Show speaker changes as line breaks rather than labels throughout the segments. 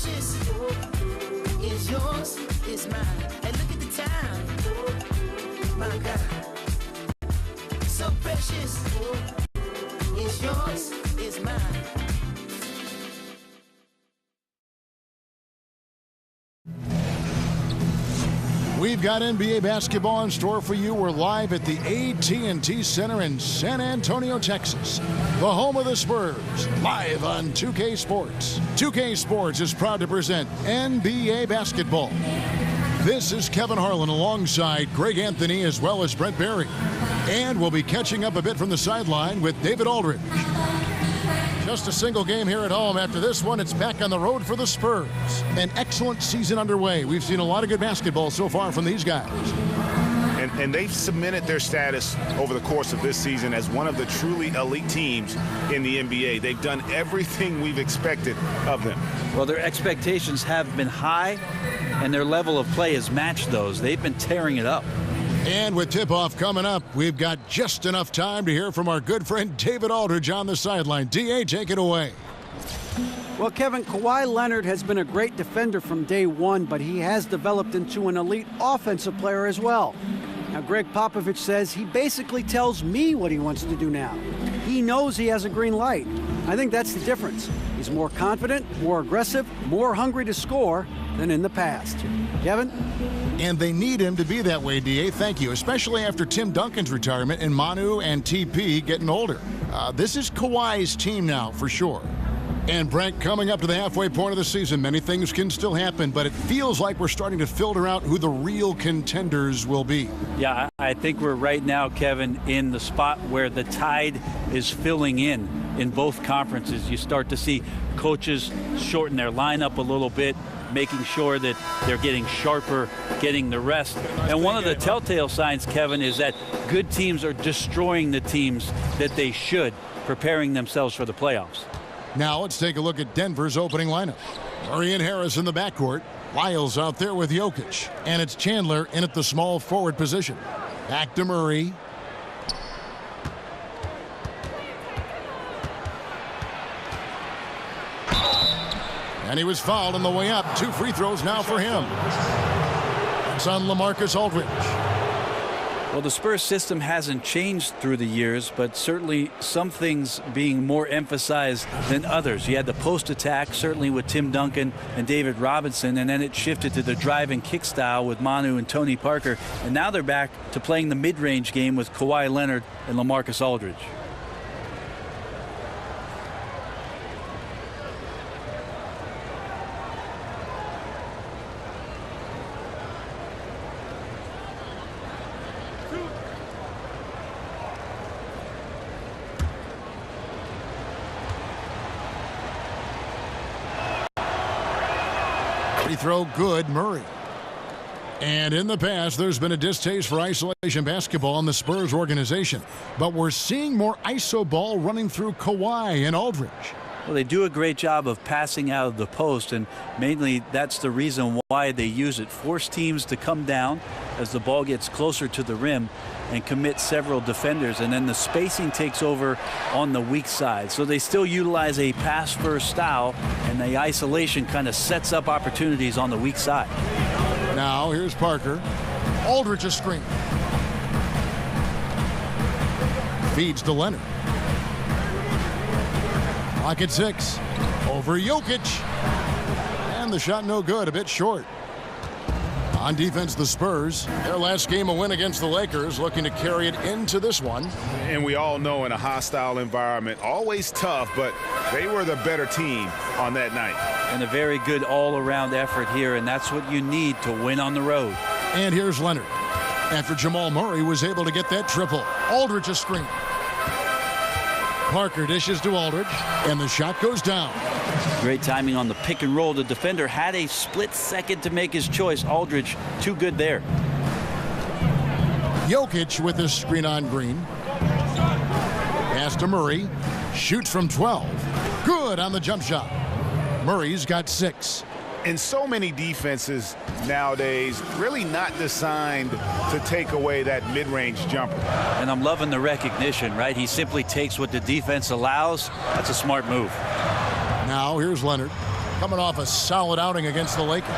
precious. It's yours, it's mine. And look at the time. My God. So precious. It's yours, it's mine.
We've got NBA basketball in store for you. We're live at the AT&T Center in San Antonio, Texas, the home of the Spurs, live on 2K Sports. 2K Sports is proud to present NBA basketball. This is Kevin Harlan alongside Greg Anthony as well as Brent Barry. And we'll be catching up a bit from the sideline with David Aldridge. Just a single game here at home. After this one, it's back on the road for the Spurs. An excellent season underway. We've seen a lot of good basketball so far from these guys.
And they've cemented their status over the course of this season as one of the truly elite teams in the NBA. They've done everything we've expected of them.
Well, their expectations have been high, and their level of play has matched those. They've been tearing it up.
And with tip-off coming up, we've got just enough time to hear from our good friend David Aldridge on the sideline. D.A., take it away.
Well, Kevin, Kawhi Leonard has been a great defender from day one, but he has developed into an elite offensive player as well. Now, Greg Popovich says he basically tells me what he wants to do now. He knows he has a green light. I think that's the difference. He's more confident, more aggressive, more hungry to score than in the past. Kevin?
And they need him to be that way, D.A. Thank you, especially after Tim Duncan's retirement and Manu and TP getting older. This is Kawhi's team now, for sure. And Brent, coming up to the halfway point of the season, many things can still happen, but it feels like we're starting to filter out who the real contenders will be.
Yeah, I think we're right now, Kevin, in the spot where the tide is filling in both conferences. You start to see coaches shorten their lineup a little bit, making sure that they're getting sharper, getting the rest. And one of the telltale signs, Kevin, is that good teams are destroying the teams that they should, preparing themselves for the playoffs.
Now let's take a look at Denver's opening lineup. Murray and Harris in the backcourt. Lyles out there with Jokic. And it's Chandler in at the small forward position. Back to Murray. And he was fouled on the way up. 2 free throws now for him. It's on LaMarcus Aldridge.
Well, the Spurs system hasn't changed through the years, but certainly some things being more emphasized than others. You had the post attack, certainly with Tim Duncan and David Robinson, and then it shifted to the drive and kick style with Manu and Tony Parker. And now they're back to playing the mid-range game with Kawhi Leonard and LaMarcus Aldridge.
Free throw good, Murray. And in the past, there's been a distaste for isolation basketball in the Spurs organization. But we're seeing more iso ball running through Kawhi and Aldridge.
Well, they do a great job of passing out of the post, and mainly that's the reason why they use it. Force teams to come down as the ball gets closer to the rim and commit several defenders, and then the spacing takes over on the weak side. So they still utilize a pass-first style, and the isolation kind of sets up opportunities on the weak side.
Now here's Parker. Aldridge a screen. Feeds to Leonard. Clock at 6. Over Jokic. And the shot no good, a bit short. On defense, the Spurs, their last game a win against the Lakers, looking to carry it into this one.
And we all know in a hostile environment, always tough, but they were the better team on that night.
And a very good all-around effort here, and that's what you need to win on the road.
And here's Leonard. After Jamal Murray was able to get that triple. Aldridge a screen. Parker dishes to Aldridge, and the shot goes down.
Great timing on the pick and roll. The defender had a split second to make his choice. Aldridge, too good there.
Jokic with his screen on Green. Pass to Murray. Shoots from 12. Good on the jump shot. Murray's got 6.
And so many defenses nowadays really not designed to take away that mid-range jumper.
And I'm loving the recognition, right? He simply takes what the defense allows. That's a smart move.
Now here's Leonard. coming off a solid outing against the Lakers.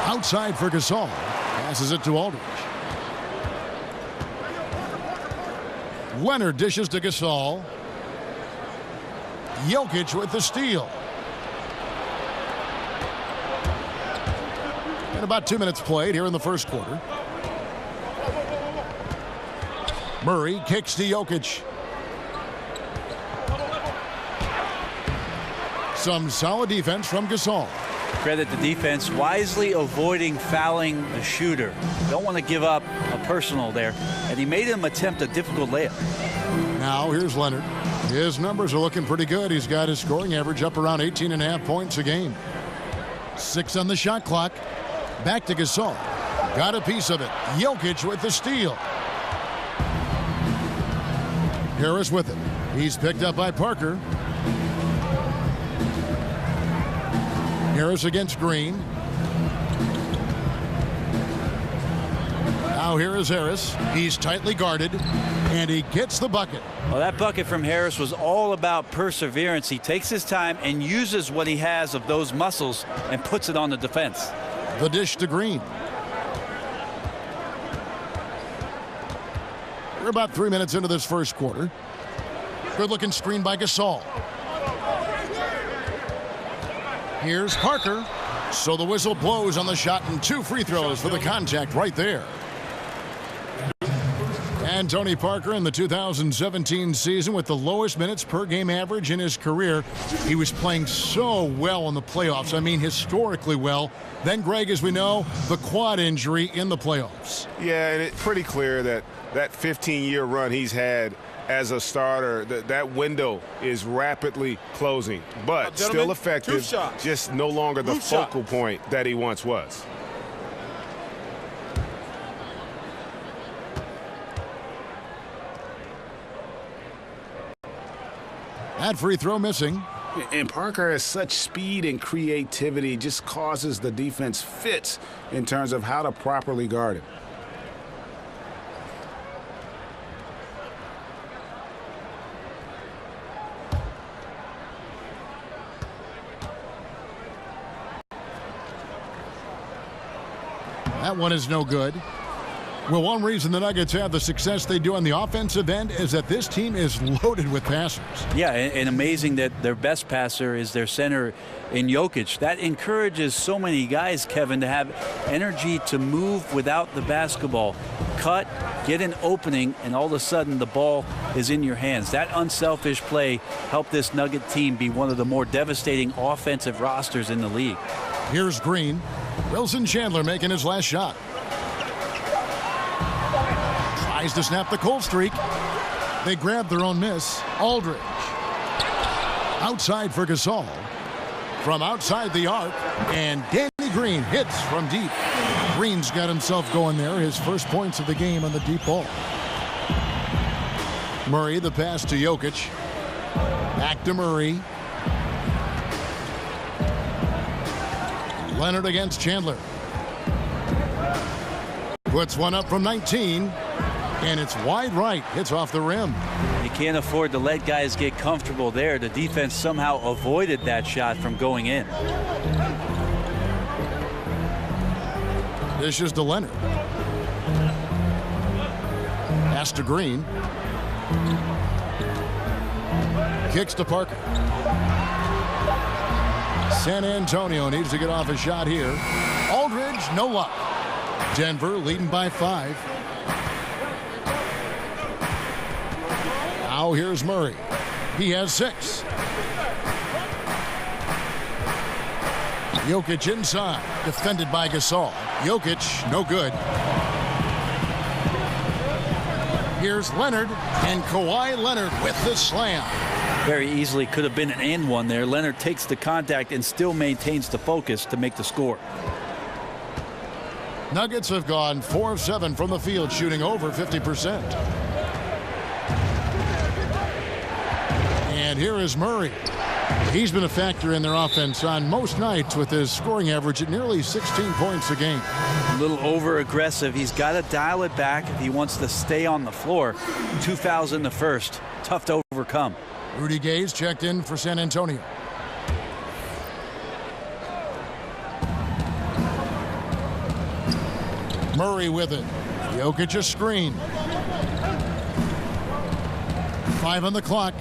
Outside for Gasol. Passes it to Aldridge. Leonard dishes to Gasol. Jokic with the steal. And about 2 minutes played here in the first quarter. Murray kicks to Jokic. Some solid defense from Gasol.
Credit the defense, wisely avoiding fouling the shooter. Don't want to give up a personal there. And he made him attempt a difficult layup.
Now here's Leonard. His numbers are looking pretty good. He's got his scoring average up around 18.5 points a game. 6 on the shot clock. Back to Gasol. Got a piece of it. Jokic with the steal. Harris with it. He's picked up by Parker. Harris against Green. Now here is Harris. He's tightly guarded, and he gets the bucket.
Well, that bucket from Harris was all about perseverance. He takes his time and uses what he has of those muscles and puts it on the defense.
The dish to Green. We're about 3 minutes into this first quarter. Good-looking screen by Gasol. Here's Parker. So the whistle blows on the shot, and 2 free throws for the contact right there. And Tony Parker in the 2017 season with the lowest minutes per game average in his career. He was playing so well in the playoffs. I mean, historically well. Then, Greg, as we know, the quad injury in the playoffs.
Yeah, and it's pretty clear that 15-year run he's had as a starter, that window is rapidly closing, but still effective, just no longer the focal point that he once was.
That free throw missing.
And Parker has such speed and creativity, just causes the defense fits in terms of how to properly guard him.
That one is no good. Well, one reason the Nuggets have the success they do on the offensive end is that this team is loaded with passers.
Yeah, and amazing that their best passer is their center in Jokic. That encourages so many guys, Kevin, to have energy to move without the basketball. Cut, get an opening, and all of a sudden the ball is in your hands. That unselfish play helped this Nugget team be one of the more devastating offensive rosters in the league.
Here's Green. Wilson Chandler making his last shot. Tries to snap the cold streak. They grab their own miss. Aldridge. Outside for Gasol. From outside the arc. And Danny Green hits from deep. Green's got himself going there. His first points of the game on the deep ball. Murray, the pass to Jokic. Back to Murray. Leonard against Chandler. Puts one up from 19. And it's wide right. Hits off the rim.
You can't afford to let guys get comfortable there. The defense somehow avoided that shot from going in.
Dishes to Leonard. Pass to Green. Kicks to Parker. San Antonio needs to get off a shot here. Aldridge, no luck. Denver leading by 5. Now here's Murray. He has 6. Jokic inside, defended by Gasol. Jokic, no good. Here's Leonard, and Kawhi Leonard with the slam.
Very easily could have been an and one there. Leonard takes the contact and still maintains the focus to make the score.
Nuggets have gone 4 of 7 from the field, shooting over 50%. And here is Murray. He's been a factor in their offense on most nights with his scoring average at nearly 16 points a game.
A little over-aggressive. He's got to dial it back if he wants to stay on the floor. 2 fouls in the first. Tough to overcome.
Rudy Gay's checked in for San Antonio. Murray with it. Jokic a screen. 5 on the clock.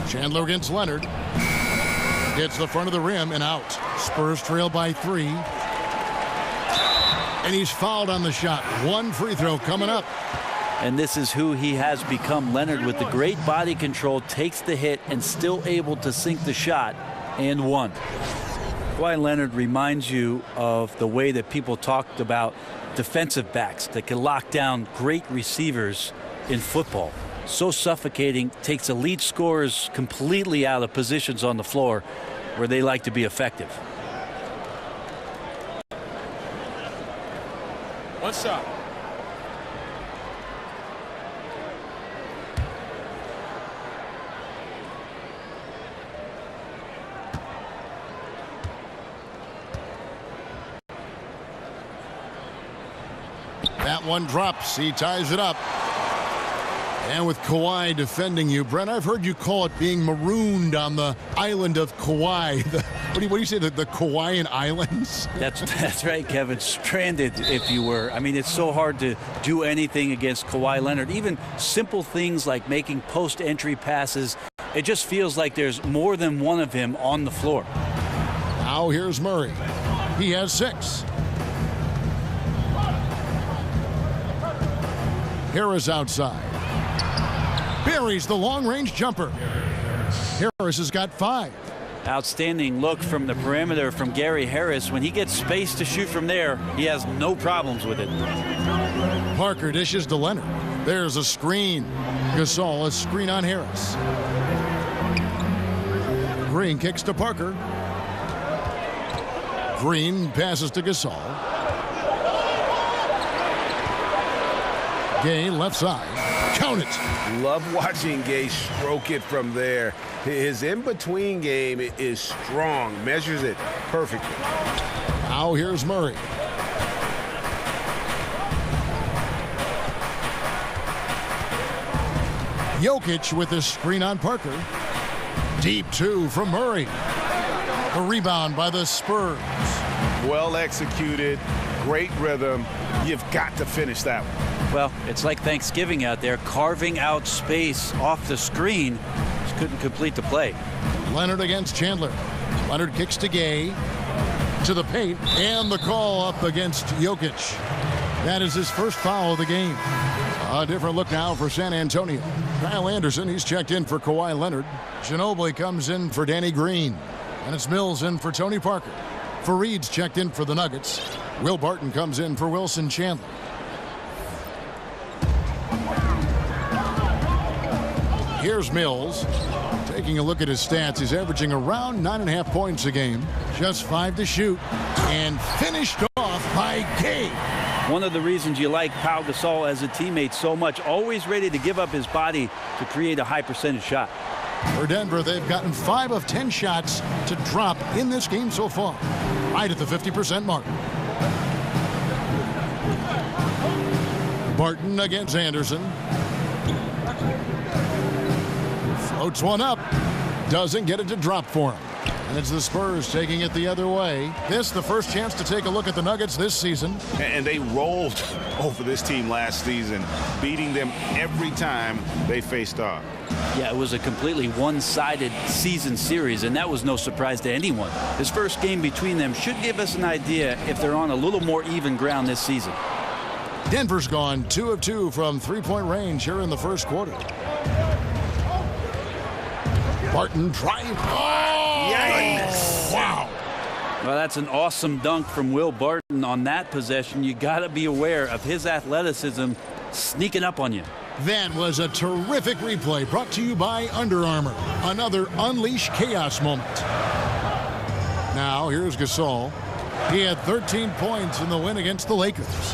Chandler against Leonard. Hits the front of the rim and out. Spurs trail by 3. And he's fouled on the shot. 1 free throw coming up.
And this is who he has become. Leonard, with the great body control, takes the hit and still able to sink the shot and 1. Kawhi Leonard reminds you of the way that people talked about defensive backs that can lock down great receivers in football. So suffocating, takes elite scorers completely out of positions on the floor where they like to be effective.
One shot.
That one drops. He ties it up. And with Kawhi defending you, Brent, I've heard you call it being marooned on the island of Kauai. What do you say, the Kauaian Islands?
That's right, Kevin. Stranded, if you were. I mean, it's so hard to do anything against Kawhi Leonard. Even simple things like making post-entry passes. It just feels like there's more than one of him on the floor.
Now here's Murray. He has 6. Harris outside. Buries the long-range jumper. Harris has got 5.
Outstanding look from the perimeter from Gary Harris. When he gets space to shoot from there, he has no problems with it.
Parker dishes to Leonard. There's a screen. Gasol, a screen on Harris. Green kicks to Parker. Green passes to Gasol. Gay left side. Count it.
Love watching Gay stroke it from there. His in-between game is strong. Measures it perfectly.
Now here's Murray. Jokic with his screen on Parker. Deep 2 from Murray. A rebound by the Spurs.
Well executed. Great rhythm. You've got to finish that one.
Well, it's like Thanksgiving out there, carving out space off the screen. Just couldn't complete the play.
Leonard against Chandler. Leonard kicks to Gay. To the paint. And the call up against Jokic. That is his first foul of the game. A different look now for San Antonio. Kyle Anderson, he's checked in for Kawhi Leonard. Ginobili comes in for Danny Green. And it's Mills in for Tony Parker. Fareed's checked in for the Nuggets. Will Barton comes in for Wilson Chandler. Here's Mills. Taking a look at his stats, he's averaging around 9.5 points a game. Just 5 to shoot. And finished off by Gay.
One of the reasons you like Pau Gasol as a teammate so much, always ready to give up his body to create a high percentage shot.
For Denver, they've gotten 5 of 10 shots to drop in this game so far. Right at the 50% mark. Barton against Anderson. Floats one up. Doesn't get it to drop for him. And it's the Spurs taking it the other way. This the first chance to take a look at the Nuggets this season.
And they rolled over this team last season, beating them every time they faced off.
Yeah, it was a completely one-sided season series, and that was no surprise to anyone. This first game between them should give us an idea if they're on a little more even ground this season.
Denver's gone 2 of 2 from three-point range here in the first quarter. Barton drive. Oh,
yikes.
Wow.
Well, that's an awesome dunk from Will Barton on that possession. You got to be aware of his athleticism sneaking up on you.
That was a terrific replay brought to you by Under Armour. Another Unleash Chaos moment. Now, here's Gasol. He had 13 points in the win against the Lakers.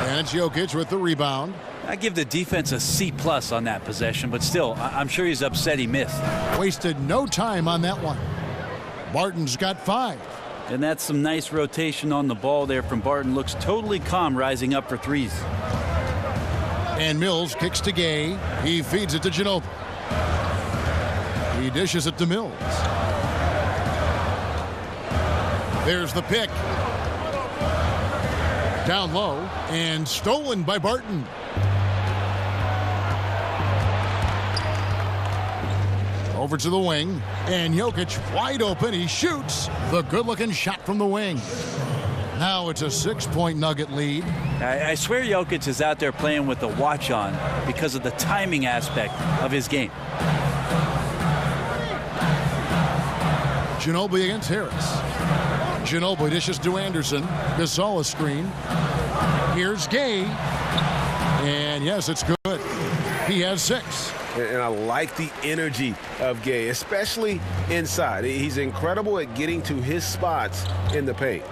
And it's Jokic with the rebound.
I give the defense a C+ on that possession, but still, I'm sure he's upset he missed.
Wasted no time on that one. Barton's got 5.
And that's some nice rotation on the ball there from Barton. Looks totally calm rising up for threes.
And Mills kicks to Gay. He feeds it to Ginobili. He dishes it to Mills. There's the pick. Down low and stolen by Barton. Over to the wing, and Jokic wide open. He shoots the good-looking shot from the wing. Now it's a 6-point Nugget lead.
I swear Jokic is out there playing with the watch on because of the timing aspect of his game.
Ginobili against Harris. Ginobili dishes to Anderson. Gasol a screen. Here's Gay. And yes, it's good. He has 6.
And I like the energy of Gay, especially inside. He's incredible at getting to his spots in the paint.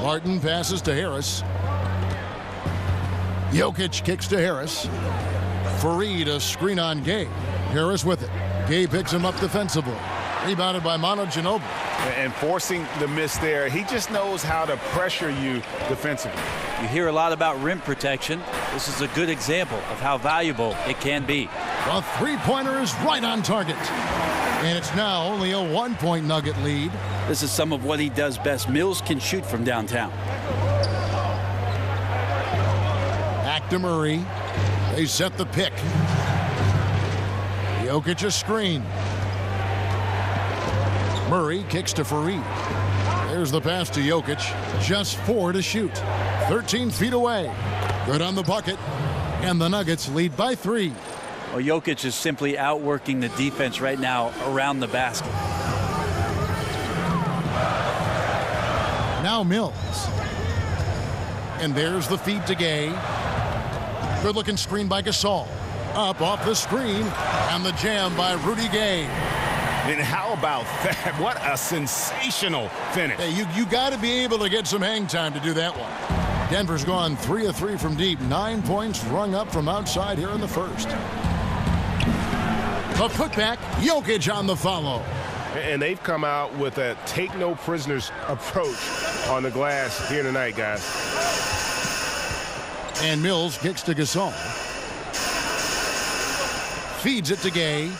Martin passes to Harris. Jokic kicks to Harris. Fareed a screen on Gay. Harris with it. Gay picks him up defensively. Rebounded by Ginobili.
And forcing the miss there, he just knows how to pressure you defensively.
You hear a lot about rim protection. This is a good example of how valuable it can be.
The three-pointer is right on target. And it's now only a 1-point Nugget lead.
This is some of what he does best. Mills can shoot from downtown.
Back to Murray. They set the pick. Jokic a screen. Murray kicks to Fareed. There's the pass to Jokic. Just 4 to shoot. 13 feet away. Good on the bucket. And the Nuggets lead by 3.
Well, Jokic is simply outworking the defense right now around the basket.
Now Mills. And there's the feed to Gay. Good-looking screen by Gasol. Up off the screen. And the jam by Rudy Gay.
And how about that? What a sensational finish.
Hey, you got to be able to get some hang time to do that one. Denver's gone 3 of 3 from deep. 9 points rung up from outside here in the first. The putback, Jokic on the follow.
And they've come out with a take-no-prisoners approach on the glass here tonight, guys.
And Mills kicks to Gasol. Feeds it to Gay.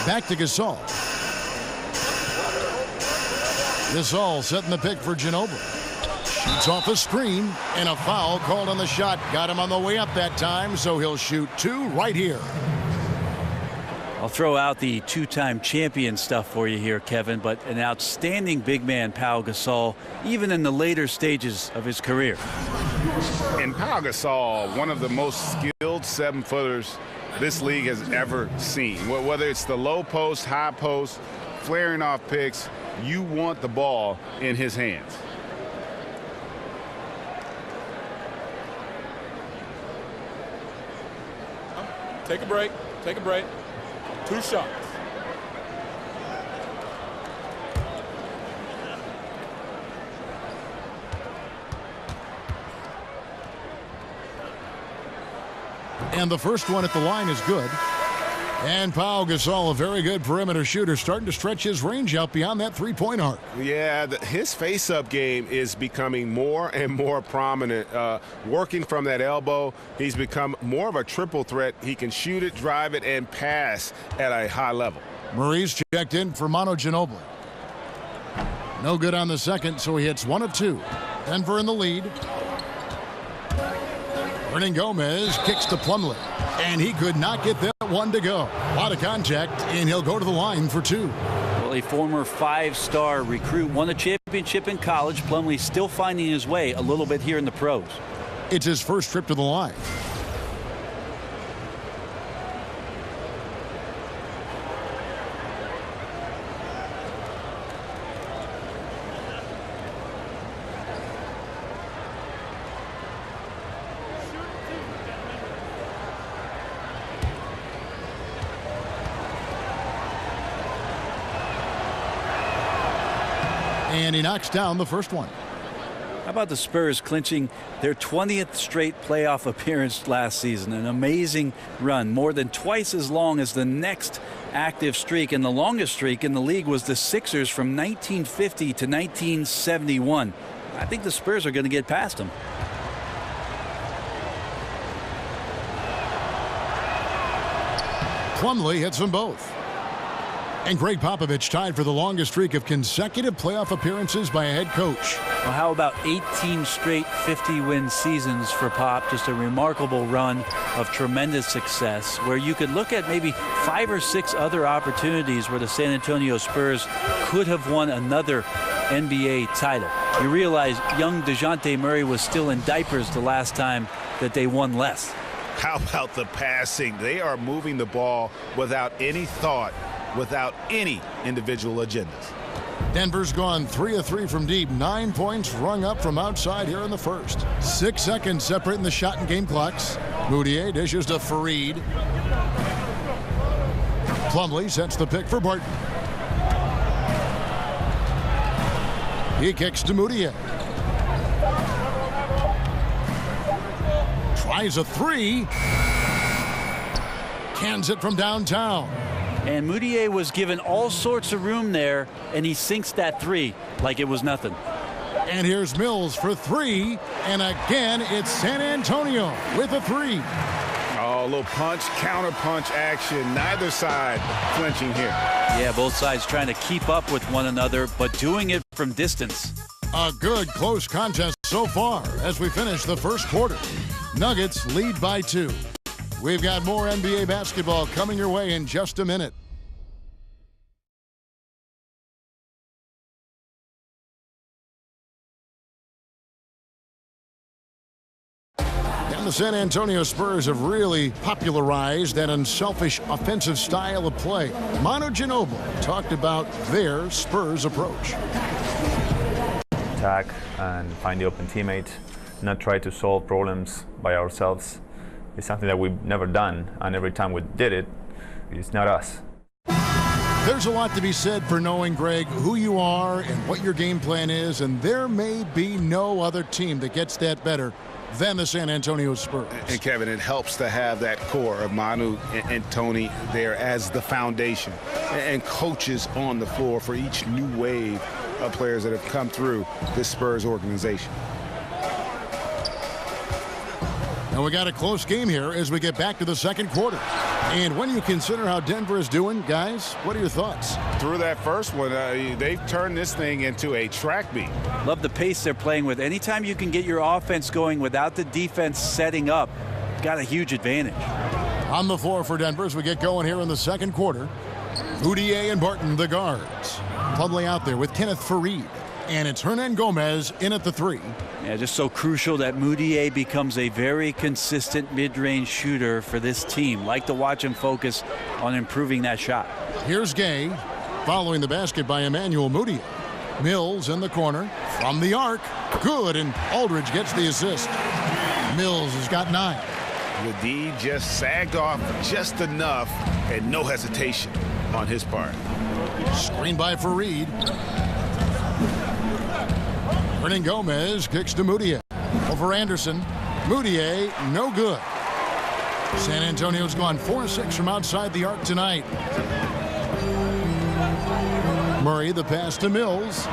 Back to Gasol. Gasol setting the pick for Ginobili. Shoots off a screen, and a foul called on the shot. Got him on the way up that time, so he'll shoot 2 right here.
I'll throw out the 2-time champion stuff for you here, Kevin, but an outstanding big man, Pau Gasol, even in the later stages of his career.
And Pau Gasol, one of the most skilled 7-footers this league has ever seen. Whether it's the low post, high post, flaring off picks, you want the ball in his hands.
Take a break. Take a break. 2 shots.
And the first one at the line is good. And Pau Gasol, a very good perimeter shooter, starting to stretch his range out beyond that 3-point arc.
Yeah, his face-up game is becoming more and more prominent. Working from that elbow, he's become more of a triple threat. He can shoot it, drive it, and pass at a high level.
Murray's checked in for Ginobili. No good on the second, so he hits 1 of 2. Denver in the lead. Hernan Gomez kicks to Plumlee, and he could not get that one to go. A lot of contact, and he'll go to the line for 2.
Well, a former 5-star recruit, won a championship in college. Plumlee still finding his way a little bit here in the pros.
It's his first trip to the line. And he knocks down the first one.
How about the Spurs clinching their 20th straight playoff appearance last season? An amazing run, more than twice as long as the next active streak. And the longest streak in the league was the Sixers from 1950 to 1971. I think the Spurs are going to get past them.
Plumlee hits them both. And Greg Popovich tied for the longest streak of consecutive playoff appearances by a head coach.
Well, how about 18 straight 50-win seasons for Pop? Just a remarkable run of tremendous success where you could look at maybe 5 or 6 other opportunities where the San Antonio Spurs could have won another NBA title. You realize young DeJounte Murray was still in diapers the last time that they won less.
How about the passing? They are moving the ball without any thought, without any individual agendas.
Denver's gone 3 of 3 from deep. 9 points rung up from outside here in the first. 6 seconds separating the shot and game clocks. Moutier dishes to Fareed. Plumlee sets the pick for Barton. He kicks to Moutier. Tries a 3. Cans it from downtown.
And Moutier was given all sorts of room there, and he sinks that 3 like it was nothing.
And here's Mills for 3. And again, it's San Antonio with a 3.
Oh, a little punch, counter punch action. Neither side flinching here.
Yeah, both sides trying to keep up with one another, but doing it from distance.
A good close contest so far as we finish the first quarter. Nuggets lead by 2. We've got more NBA basketball coming your way in just a minute. And the San Antonio Spurs have really popularized that unselfish offensive style of play. Manu Ginobili talked about their Spurs approach.
Attack and find the open teammate, not try to solve problems by ourselves. It's something that we've never done, and every time we did it, it's not us.
There's a lot to be said for knowing, Greg, who you are and what your game plan is, and there may be no other team that gets that better than the San Antonio Spurs.
And Kevin, it helps to have that core of Manu and Tony there as the foundation, and coaches on the floor for each new wave of players that have come through this Spurs organization.
And we got a close game here as we get back to the second quarter. And when you consider how Denver is doing, guys, what are your thoughts?
Through that first one, they've turned this thing into a track meet.
Love the pace they're playing with. Anytime you can get your offense going without the defense setting up, got a huge advantage.
On the floor for Denver as we get going here in the second quarter. Moutier and Barton, the guards. Plumlee out there with Kenneth Fareed. And it's Hernan Gomez in at the 3.
Yeah, just so crucial that Moutier becomes a very consistent mid-range shooter for this team. Like to watch him focus on improving that shot.
Here's Gay following the basket by Emmanuel Moutier. Mills in the corner from the arc. Good, and Aldridge gets the assist. Mills has got 9.
The D just sagged off just enough, and no hesitation on his part.
Screen by Fareed. Hernan Gomez kicks to Moutier. Over Anderson. Moutier, no good. San Antonio's gone 4-6 from outside the arc tonight. Murray, the pass to Mills.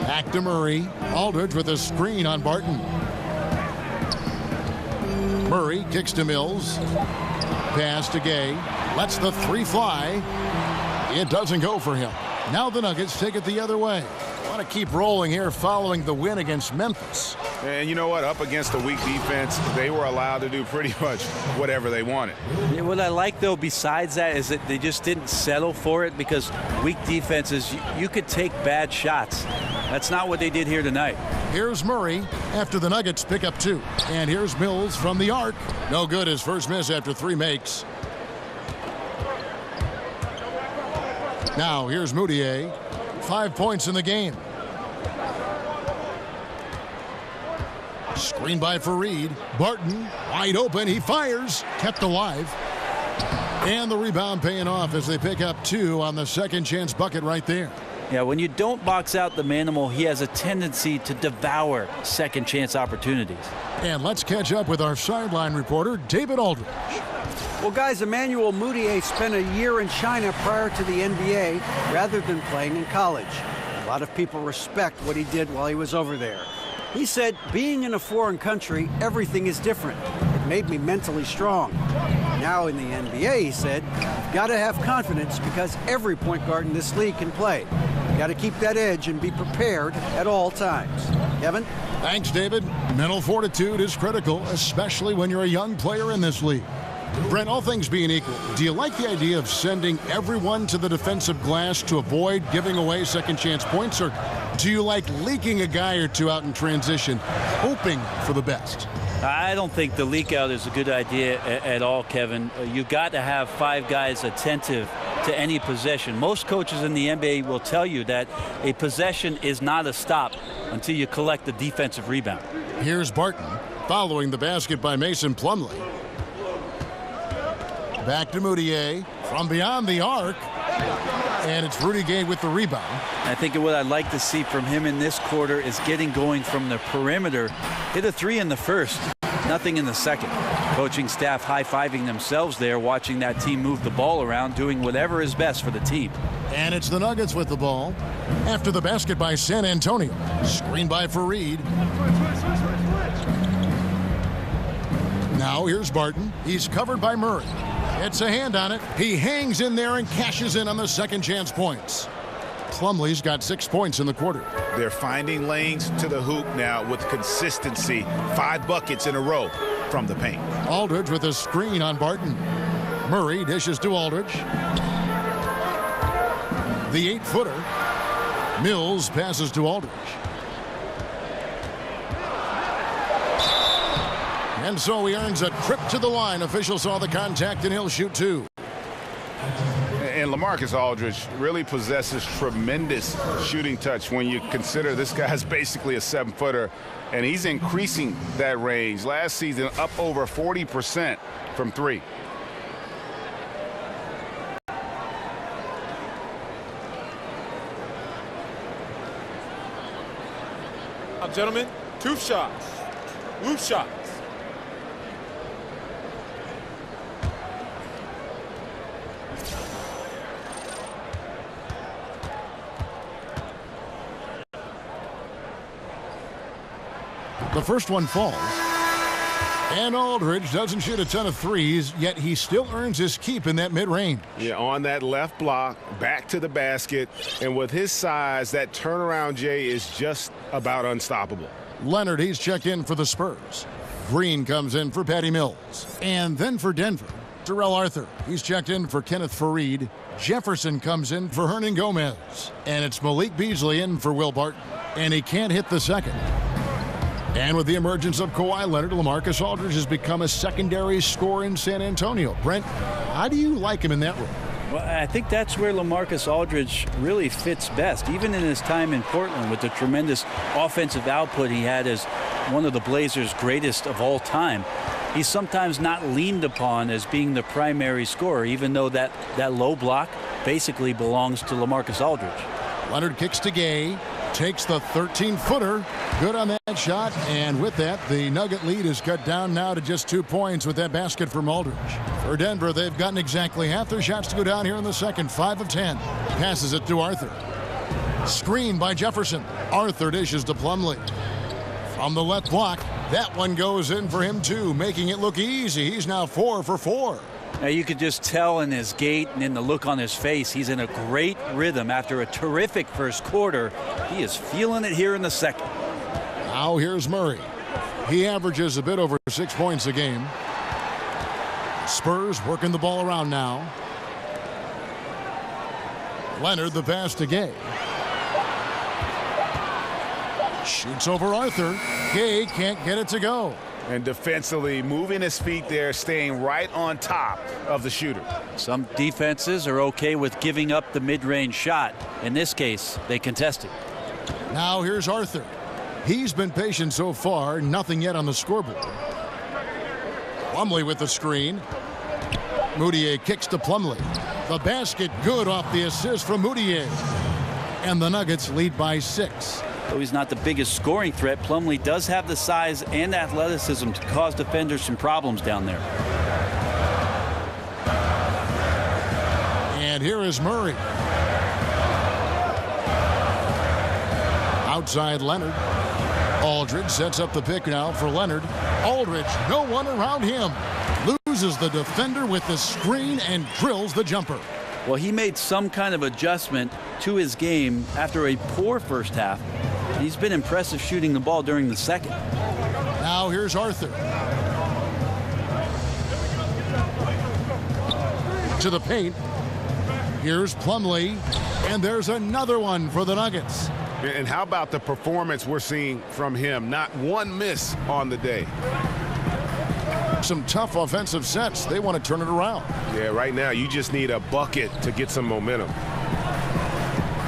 Back to Murray. Aldridge with a screen on Barton. Murray kicks to Mills. Pass to Gay. Lets the 3 fly. It doesn't go for him. Now the Nuggets take it the other way. Want to keep rolling here following the win against Memphis.
And you know what? Up against a weak defense, they were allowed to do pretty much whatever they wanted.
Yeah, what I like, though, besides that, is that they just didn't settle for it, because weak defenses, you could take bad shots. That's not what they did here tonight.
Here's Murray after the Nuggets pick up 2. And here's Mills from the arc. No good, his first miss after 3 makes. Now here's Moutier. 5 points in the game. Screen by Fareed. Barton wide open. He fires. Kept alive. And the rebound paying off as they pick up 2 on the second chance bucket right there.
Yeah, when you don't box out the Manimal, he has a tendency to devour second chance opportunities.
And let's catch up with our sideline reporter, David Aldridge.
Well, guys, Emmanuel Moutier spent a year in China prior to the NBA rather than playing in college. A lot of people respect what he did while he was over there. He said, being in a foreign country, everything is different. It made me mentally strong. Now in the NBA, he said, you've got to have confidence because every point guard in this league can play. You've got to keep that edge and be prepared at all times. Kevin?
Thanks, David. Mental fortitude is critical, especially when you're a young player in this league. Brent, all things being equal, do you like the idea of sending everyone to the defensive glass to avoid giving away second chance points, or do you like leaking a guy or two out in transition, hoping for the best?
I don't think the leak out is a good idea at all, Kevin. You got to have 5 guys attentive to any possession. Most coaches in the NBA will tell you that a possession is not a stop until you collect the defensive rebound.
Here's Barton following the basket by Mason Plumlee. Back to Moutier from beyond the arc, and it's Rudy Gay with the rebound.
I think what I'd like to see from him in this quarter is getting going from the perimeter. Hit a 3 in the first, nothing in the second. Coaching staff high-fiving themselves there, watching that team move the ball around, doing whatever is best for the team.
And it's the Nuggets with the ball after the basket by San Antonio. Screen by Fareed. Now here's Barton. He's covered by Murray. It's a hand on it. He hangs in there and cashes in on the second chance points. Plumlee's got 6 points in the quarter.
They're finding lanes to the hoop now with consistency. 5 buckets in a row from the paint.
Aldridge with a screen on Barton. Murray dishes to Aldridge. The 8-footer. Mills passes to Aldridge. And so he earns a trip to the line. Officials saw the contact, and he'll shoot 2.
And LaMarcus Aldridge really possesses tremendous shooting touch when you consider this guy's basically a 7-footer, and he's increasing that range. Last season, up over 40% from 3.
Gentlemen, 2 shots. Loose shots.
The first one falls. And Aldridge doesn't shoot a ton of threes, yet he still earns his keep in that mid-range.
Yeah, on that left block, back to the basket, and with his size, that turnaround Jay is just about unstoppable.
Leonard, he's checked in for the Spurs. Green comes in for Patty Mills. And then for Denver, Terrell Arthur. He's checked in for Kenneth Fareed. Jefferson comes in for Hernan Gomez. And it's Malik Beasley in for Will Barton. And he can't hit the second. And with the emergence of Kawhi Leonard, LaMarcus Aldridge has become a secondary scorer in San Antonio. Brent, how do you like him in that role?
Well, I think that's where LaMarcus Aldridge really fits best, even in his time in Portland with the tremendous offensive output he had as one of the Blazers' greatest of all time. He's sometimes not leaned upon as being the primary scorer, even though that low block basically belongs to LaMarcus Aldridge.
Leonard kicks to Gay, takes the 13-footer. Good on that shot, and with that, the Nugget lead is cut down now to just 2 points with that basket from Aldridge. For Denver, they've gotten exactly half their shots to go down here in the second, 5 of 10. Passes it to Arthur. Screen by Jefferson. Arthur dishes to Plumlee. From the left block, that one goes in for him too, making it look easy. He's now 4 for 4.
Now you could just tell in his gait and in the look on his face, he's in a great rhythm after a terrific first quarter. He is feeling it here in the second.
Now here's Murray. He averages a bit over 6 points a game. Spurs working the ball around now. Leonard, the pass to Gay. Shoots over Arthur. Gay can't get it to go.
And defensively, moving his feet there, staying right on top of the shooter.
Some defenses are okay with giving up the mid-range shot. In this case, they contest it.
Now here's Arthur. He's been patient so far, nothing yet on the scoreboard. Plumlee with the screen. Moutier kicks to Plumlee. The basket good off the assist from Moutier. And the Nuggets lead by 6.
Though he's not the biggest scoring threat, Plumlee does have the size and athleticism to cause defenders some problems down there.
And here is Murray. Outside Leonard. Aldridge sets up the pick now for Leonard. Aldridge, no one around him. Loses teases the defender with the screen and drills the jumper.
Well, he made some kind of adjustment to his game after a poor first half. He's been impressive shooting the ball during the second.
Now here's Arthur. To the paint. Here's Plumlee. And there's another one for the Nuggets.
And how about the performance we're seeing from him? Not one miss on the day.
Some tough offensive sets. They want to turn it around.
Yeah, right now you just need a bucket to get some momentum.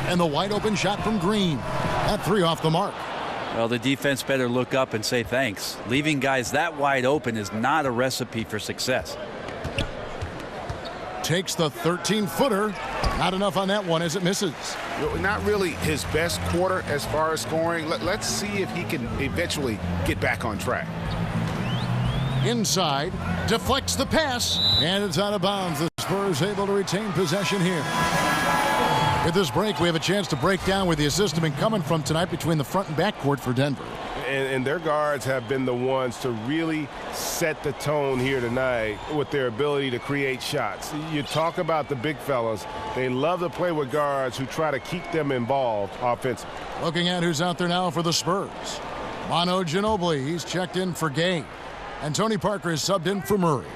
And the wide open shot from Green. That three off the mark.
Well, the defense better look up and say thanks. Leaving guys that wide open is not a recipe for success.
Takes the 13-footer. Not enough on that one as it misses.
Not really his best quarter as far as scoring. Let's see if he can eventually get back on track.
Inside, deflects the pass, and it's out of bounds. The Spurs able to retain possession here. At this break, we have a chance to break down where the assist has been coming from tonight between the front and back court for Denver.
And their guards have been the ones to really set the tone here tonight with their ability to create shots. You talk about the big fellas. They love to play with guards who try to keep them involved offensively.
Looking at who's out there now for the Spurs. Manu Ginobili, he's checked in for Gay. And Tony Parker is subbed in for Murray.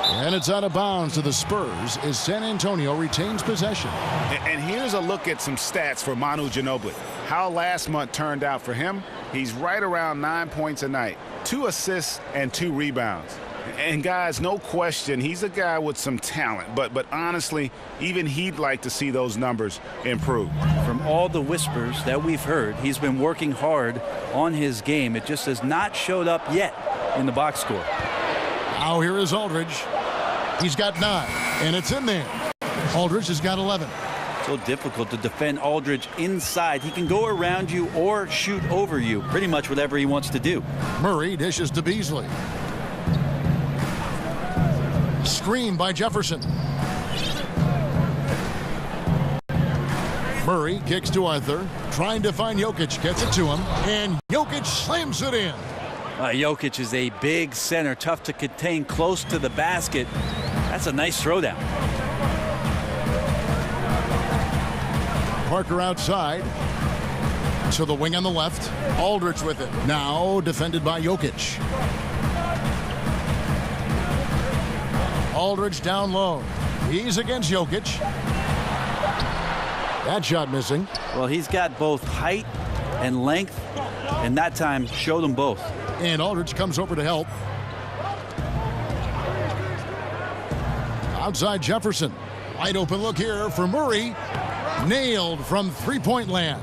And it's out of bounds to the Spurs as San Antonio retains possession.
And here's a look at some stats for Manu Ginobili. How last month turned out for him. He's right around 9 points a night, 2 assists and 2 rebounds. And guys, no question, he's a guy with some talent. But honestly, even he'd like to see those numbers improve.
From all the whispers that we've heard, he's been working hard on his game. It just has not showed up yet in the box score.
Now here is Aldridge. He's got 9, and it's in there. Aldridge has got 11.
So difficult to defend Aldridge inside. He can go around you or shoot over you, pretty much whatever he wants to do.
Murray dishes to Beasley. Screen by Jefferson. Murray kicks to Arthur, trying to find Jokic, gets it to him, and Jokic slams it in.
Jokic is a big center, tough to contain close to the basket. That's a nice throwdown.
Parker outside. To the wing on the left. Aldridge with it. Now defended by Jokic. Aldridge down low. He's against Jokic. That shot missing.
Well, he's got both height and length, and that time showed them both.
And Aldridge comes over to help. Outside Jefferson. Wide open look here for Murray. Nailed from three-point land.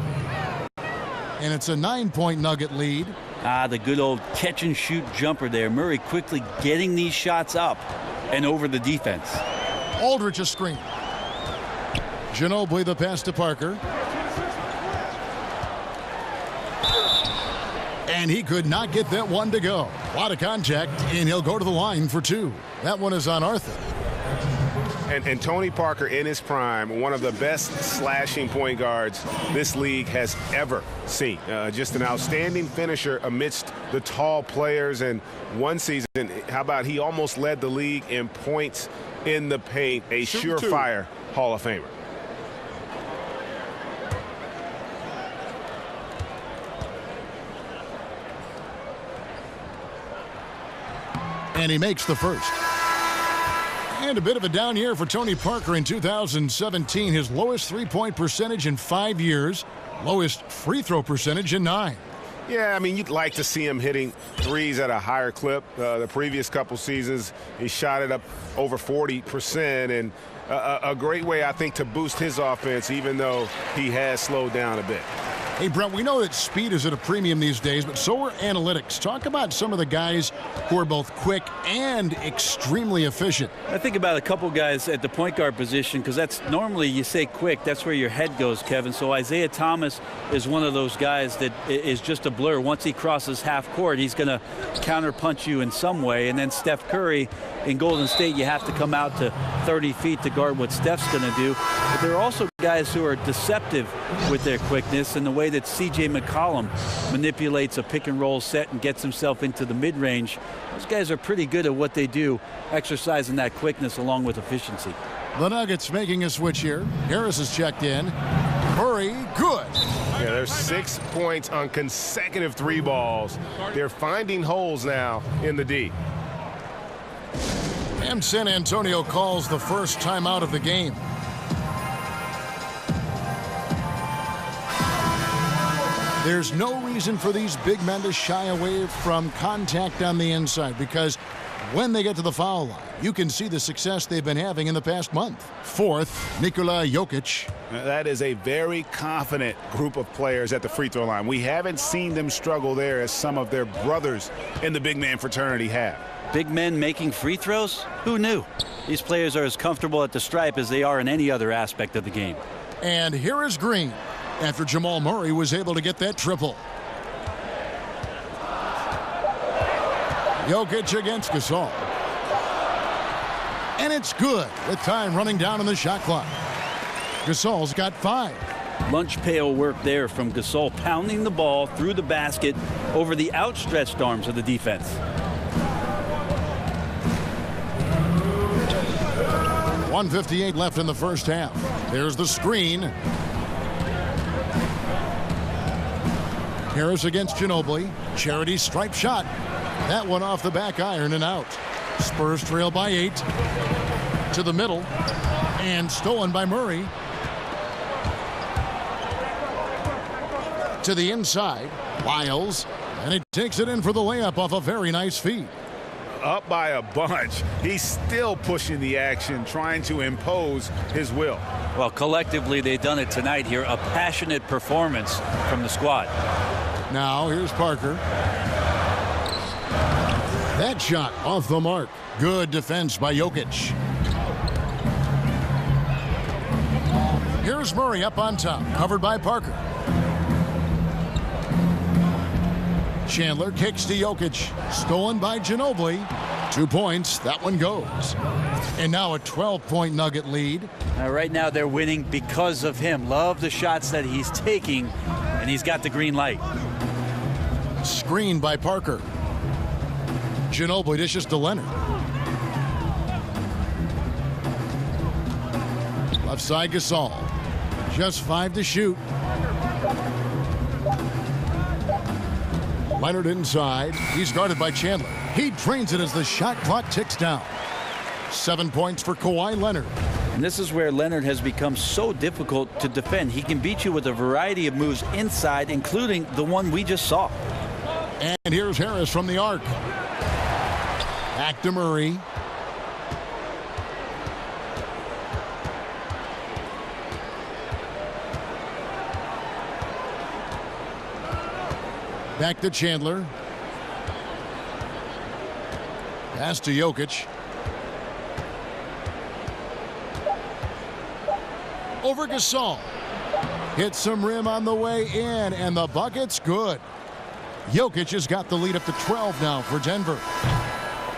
And it's a 9-point Nugget lead.
The good old catch and shoot jumper there. Murray quickly getting these shots up and over the defense.
Aldridge a screen. Ginobili the pass to Parker. And he could not get that one to go. A lot of contact, and he'll go to the line for 2. That one is on Arthur.
And Tony Parker in his prime, one of the best slashing point guards this league has ever seen. Just an outstanding finisher amidst the tall players. And one season, how about he almost led the league in points in the paint, a surefire Hall of Famer.
And he makes the first. And a bit of a down year for Tony Parker in 2017. His lowest three-point percentage in 5 years. Lowest free throw percentage in 9.
Yeah, I mean, you'd like to see him hitting threes at a higher clip. The previous couple seasons, he shot it up over 40%. And a great way, I think, to boost his offense, even though he has slowed down a bit.
Hey, Brent, we know that speed is at a premium these days, but so are analytics. Talk about some of the guys who are both quick and extremely efficient.
I think about a couple guys at the point guard position, because that's normally you say quick, that's where your head goes, Kevin. So Isaiah Thomas is one of those guys that is just a blur. Once he crosses half court, he's going to counterpunch you in some way. And then Steph Curry in Golden State, you have to come out to 30 feet to guard what Steph's going to do. But there are also Guys who are deceptive with their quickness, and the way that C.J. McCollum manipulates a pick-and-roll set and gets himself into the mid-range. Those guys are pretty good at what they do, exercising that quickness along with efficiency.
The Nuggets making a switch here. Harris is checked in. Murray, good.
Yeah, there's 6 points on consecutive 3 balls. They're finding holes now in the D.
And San Antonio calls the first timeout of the game. There's no reason for these big men to shy away from contact on the inside, because when they get to the foul line, you can see the success they've been having in the past month. Fourth, Nikola Jokic.
That is a very confident group of players at the free throw line. We haven't seen them struggle there as some of their brothers in the big man fraternity have.
Big men making free throws? Who knew? These players are as comfortable at the stripe as they are in any other aspect of the game.
And here is Green, after Jamal Murray was able to get that triple. Jokic against Gasol. And it's good with time running down on the shot clock. Gasol's got 5.
Lunch pail work there from Gasol, pounding the ball through the basket over the outstretched arms of the defense.
.158 left in the first half. There's the screen. Harris against Ginobili. Charity stripe shot. That one off the back iron and out. Spurs trail by 8. To the middle. And stolen by Murray. To the inside. Lyles. And he takes it in for the layup off a very nice feed.
Up by a bunch. He's still pushing the action, trying to impose his will.
Well, collectively, they've done it tonight here. A passionate performance from the squad.
Now, here's Parker. That shot off the mark. Good defense by Jokic. Here's Murray up on top, covered by Parker. Chandler kicks to Jokic. Stolen by Ginobili. 2 points. That one goes. And now a 12-point Nugget lead.
Right now they're winning because of him. Love the shots that he's taking, and he's got the green light.
Screened by Parker. Ginobili dishes to Leonard. Left side Gasol. Just 5 to shoot. Leonard inside. He's guarded by Chandler. He drains it as the shot clock ticks down. 7 points for Kawhi Leonard.
And this is where Leonard has become so difficult to defend. He can beat you with a variety of moves inside, including the one we just saw.
And here's Harris from the arc. Back to Murray. Back to Chandler. Pass to Jokic. Over Gasol. Hits some rim on the way in, and the bucket's good. Jokic has got the lead up to 12 now for Denver.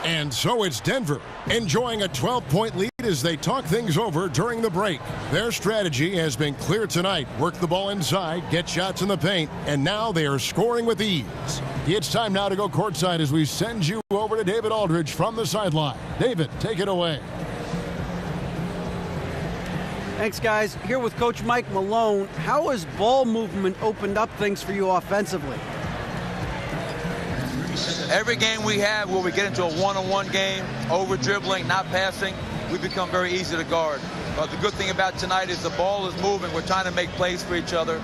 And so it's Denver enjoying a 12-point lead as they talk things over during the break. Their strategy has been clear tonight. Work the ball inside, get shots in the paint, and now they are scoring with ease. It's time now to go courtside as we send you over to David Aldridge from the sideline. David, take it away.
Thanks, guys. Here with Coach Mike Malone. How has ball movement opened up things for you offensively?
Every game we have where we get into a one-on-one game, over dribbling, not passing, we become very easy to guard. The good thing about tonight is the ball is moving. We're trying to make plays for each other.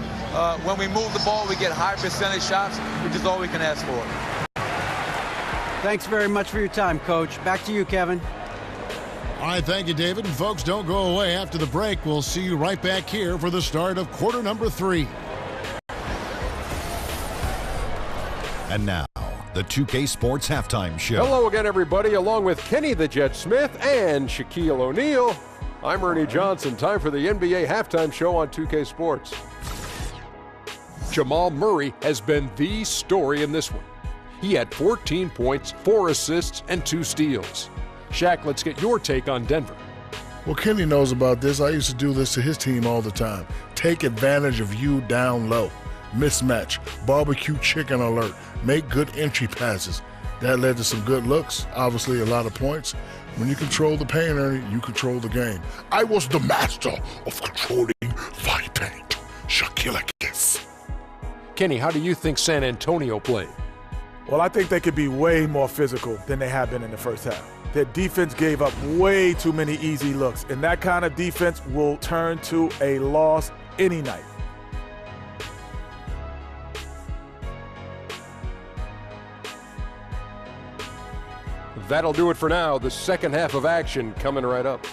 When we move the ball, we get high percentage shots, which is all we can ask for.
Thanks very much for your time, Coach. Back to you, Kevin.
All right, thank you, David. And folks, don't go away after the break. We'll see you right back here for the start of quarter number 3.
And now, the 2K Sports Halftime Show.
Hello again, everybody. Along with Kenny the Jet Smith and Shaquille O'Neal, I'm Ernie Johnson. Time for the NBA Halftime Show on 2K Sports. Jamal Murray has been the story in this one. He had 14 points, 4 assists, and 2 steals. Shaq, let's get your take on Denver.
Well, Kenny knows about this. I used to do this to his team all the time. Take advantage of you down low. Mismatch, barbecue chicken alert, make good entry passes. That led to some good looks, obviously a lot of points. When you control the paint, Ernie, you control the game. I was the master of controlling the paint. Shaquille O'Neal.
Kenny, how do you think San Antonio played?
Well, I think they could be way more physical than they have been in the first half. Their defense gave up way too many easy looks, and that kind of defense will turn to a loss any night.
That'll do it for now. The second half of action coming right up.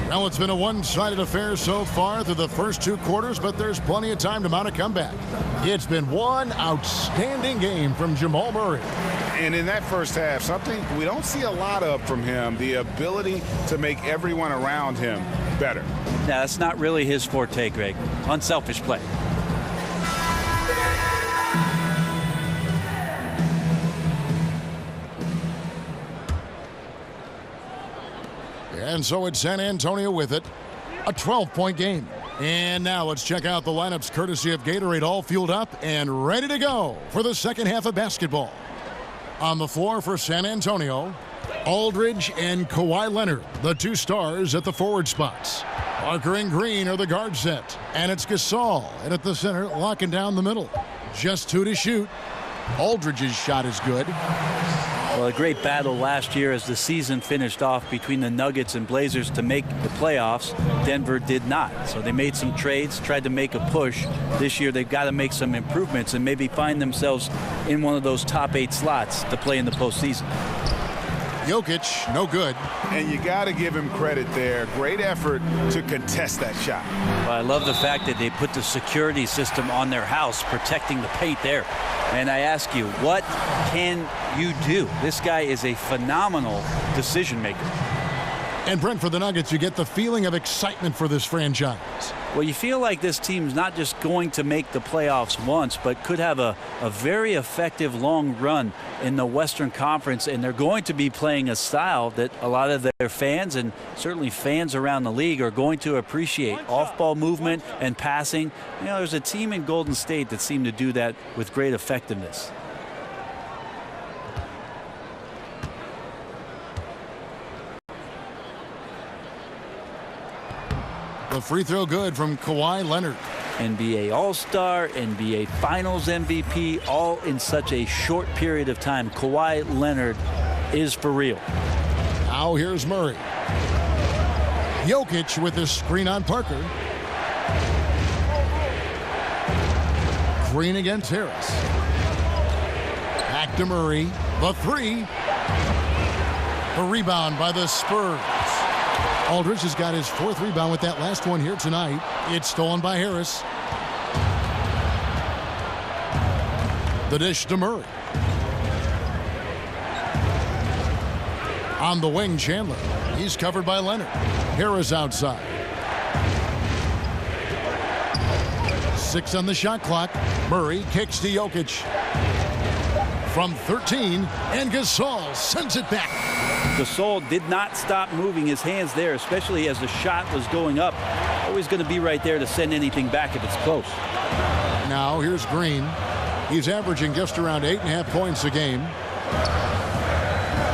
Well, it's been a one-sided affair so far through the first two quarters, but there's plenty of time to mount a comeback. It's been one outstanding game from Jamal Murray.
And in that first half, something we don't see a lot of from him, the ability to make everyone around him better.
Yeah, that's not really his forte, Greg. Unselfish play.
And so it's San Antonio with it. A 12-point game. And now let's check out the lineups courtesy of Gatorade, all fueled up and ready to go for the second half of basketball. On the floor for San Antonio, Aldridge and Kawhi Leonard, the two stars at the forward spots. Parker and Green are the guard set. And it's Gasol, and at the center, locking down the middle. Just two to shoot. Aldridge's shot is good.
Well, a great battle last year as the season finished off between the Nuggets and Blazers to make the playoffs. Denver did not. So they made some trades, tried to make a push. This year they've got to make some improvements and maybe find themselves in one of those top 8 slots to play in the postseason.
Jokic, no good.
And you got to give him credit there. Great effort to contest that shot.
Well, I love the fact that they put the security system on their house, protecting the paint there. And I ask you, what can you do? This guy is a phenomenal decision maker.
And Brent, for the Nuggets, you get the feeling of excitement for this franchise.
Well, you feel like this team's not just going to make the playoffs once, but could have a very effective long run in the Western Conference, and they're going to be playing a style that a lot of their fans and certainly fans around the league are going to appreciate. Off-ball movement and passing. You know, there's a team in Golden State that seemed to do that with great effectiveness.
The free throw good from Kawhi Leonard.
NBA All-Star, NBA Finals MVP, all in such a short period of time. Kawhi Leonard is for real.
Now here's Murray. Jokic with the screen on Parker. Green against Harris. Back to Murray. The three. The rebound by the Spurs. Aldridge has got his 4th rebound with that last one here tonight. It's stolen by Harris. The dish to Murray. On the wing, Chandler. He's covered by Leonard. Harris outside. 6 on the shot clock. Murray kicks to Jokic. From 13, and Gasol sends it back.
Gasol did not stop moving his hands there, especially as the shot was going up. Always going to be right there to send anything back if it's close.
Now here's Green. He's averaging just around 8.5 points a game.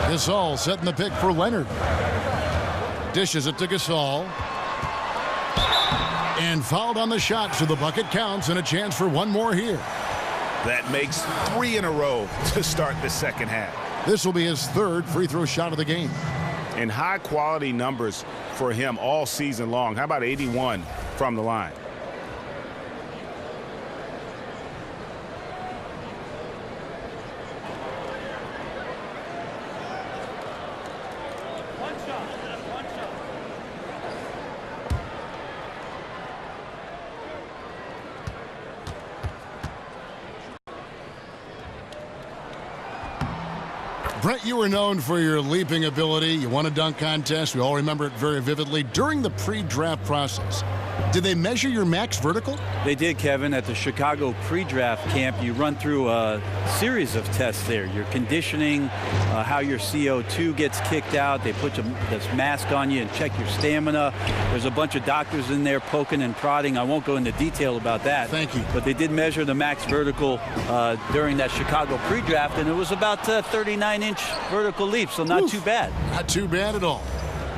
Gasol setting the pick for Leonard. Dishes it to Gasol. And fouled on the shot, so the bucket counts, and a chance for one more here.
That makes 3 in a row to start the second half.
This will be his 3rd free throw shot of the game.
And high-quality numbers for him all season long. How about 81 from the line?
Brent, you were known for your leaping ability. You won a dunk contest. We all remember it very vividly during the pre-draft process. Did they measure your max vertical?
They did, Kevin. At the Chicago pre-draft camp, you run through a series of tests there. Your conditioning, how your CO2 gets kicked out. They put this mask on you and check your stamina. There's a bunch of doctors in there poking and prodding. I won't go into detail about that.
Thank you.
But they did measure the max vertical during that Chicago pre-draft, and it was about 39-inch vertical leap, so not too bad.
Not too bad at all.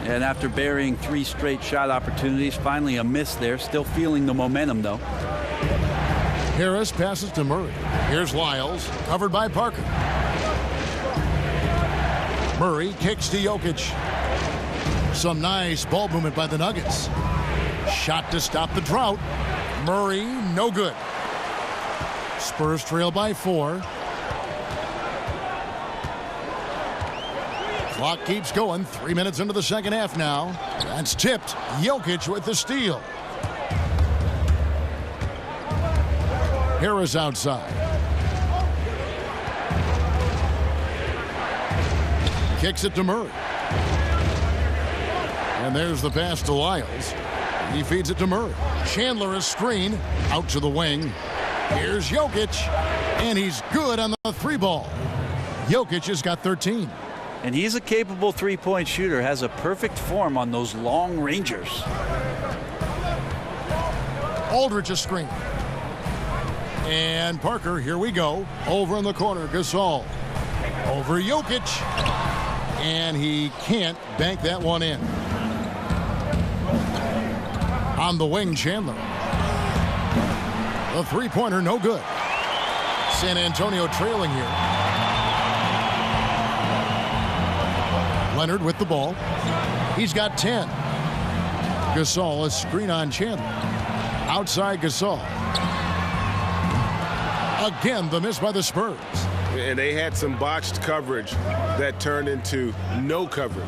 And after burying 3 straight shot opportunities, finally a miss there. Still feeling the momentum, though.
Harris passes to Murray. Here's Lyles, covered by Parker. Murray kicks to Jokic. Some nice ball movement by the Nuggets. Shot to stop the drought. Murray, no good. Spurs trail by 4. Clock keeps going. 3 minutes into the second half now. That's tipped. Jokic with the steal. Harris outside. Kicks it to Murray. And there's the pass to Lyles. He feeds it to Murray. Chandler a screen. Out to the wing. Here's Jokic. And he's good on the 3-ball. Jokic has got 13.
And he's a capable three-point shooter, has a perfect form on those long rangers.
Aldridge a screen. And Parker, here we go. Over in the corner, Gasol. Over Jokic. And he can't bank that one in. On the wing, Chandler. The three-pointer, no good. San Antonio trailing here. Leonard with the ball. He's got 10. Gasol, a screen on Chandler. Outside Gasol. Again, the miss by the Spurs.
And they had some botched coverage that turned into no coverage.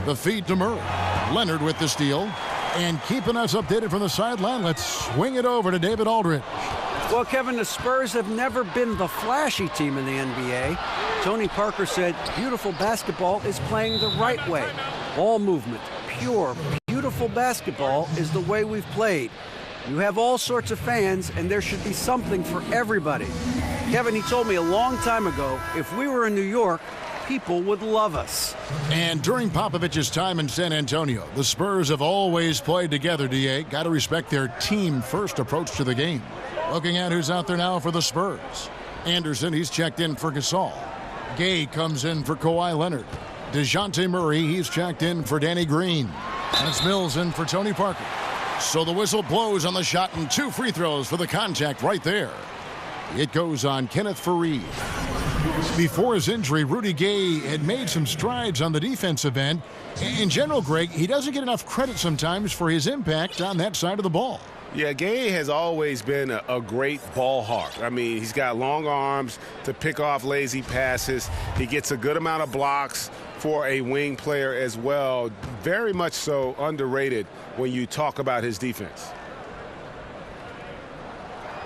The feed to Murray. Leonard with the steal. And keeping us updated from the sideline, let's swing it over to David Aldridge.
Well, Kevin, the Spurs have never been the flashy team in the NBA. Tony Parker said beautiful basketball is playing the right way. Ball movement, pure, beautiful basketball is the way we've played. You have all sorts of fans, and there should be something for everybody. Kevin, he told me a long time ago, if we were in New York, people would love us.
And during Popovich's time in San Antonio, the Spurs have always played together, D.A. Got to respect their team-first approach to the game. Looking at who's out there now for the Spurs. Anderson, he's checked in for Gasol. Gay comes in for Kawhi Leonard. DeJounte Murray, he's checked in for Danny Green. And it's Mills in for Tony Parker. So the whistle blows on the shot and 2 free throws for the contact right there. It goes on Kenneth Faried. Before his injury, Rudy Gay had made some strides on the defensive end. In general, Greg, he doesn't get enough credit sometimes for his impact on that side of the ball.
Yeah, Gay has always been a great ball hawk. I mean, he's got long arms to pick off lazy passes. He gets a good amount of blocks for a wing player as well. Very much so underrated when you talk about his defense.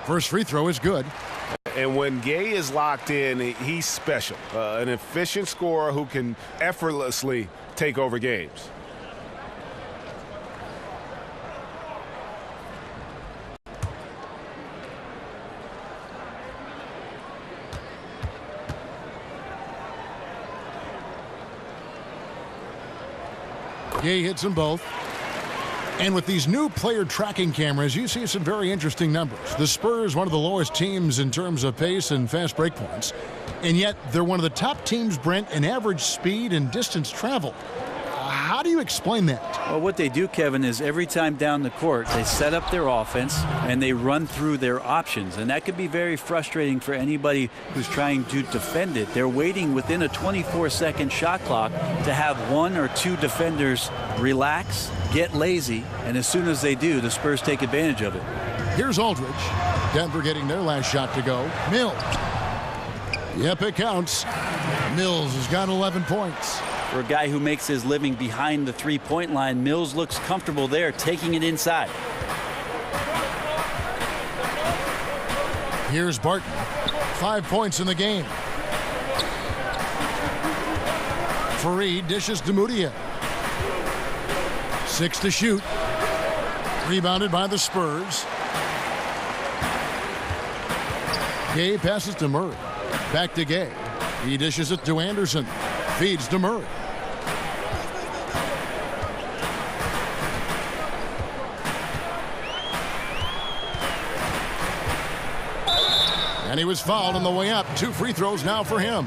First free throw is good.
And when Gay is locked in, he's special. An efficient scorer who can effortlessly take over games.
Gay hits them both. And with these new player tracking cameras, you see some very interesting numbers. The Spurs, one of the lowest teams in terms of pace and fast break points. And yet, they're one of the top teams, Brent, in average speed and distance traveled. How do you explain that?
Well, what they do, Kevin, is every time down the court, they set up their offense and they run through their options. And that could be very frustrating for anybody who's trying to defend it. They're waiting within a 24-second shot clock to have 1 or 2 defenders relax, get lazy, and as soon as they do, the Spurs take advantage of it.
Here's Aldridge. Denver getting their last shot to go. Mills. Yep, it counts. Mills has got 11 points.
For a guy who makes his living behind the three-point line, Mills looks comfortable there, taking it inside.
Here's Barton. 5 points in the game. Faried dishes to Mudia. 6 to shoot. Rebounded by the Spurs. Gay passes to Murray. Back to Gay. He dishes it to Anderson. Feeds to Murray. And he was fouled on the way up. 2 free throws now for him.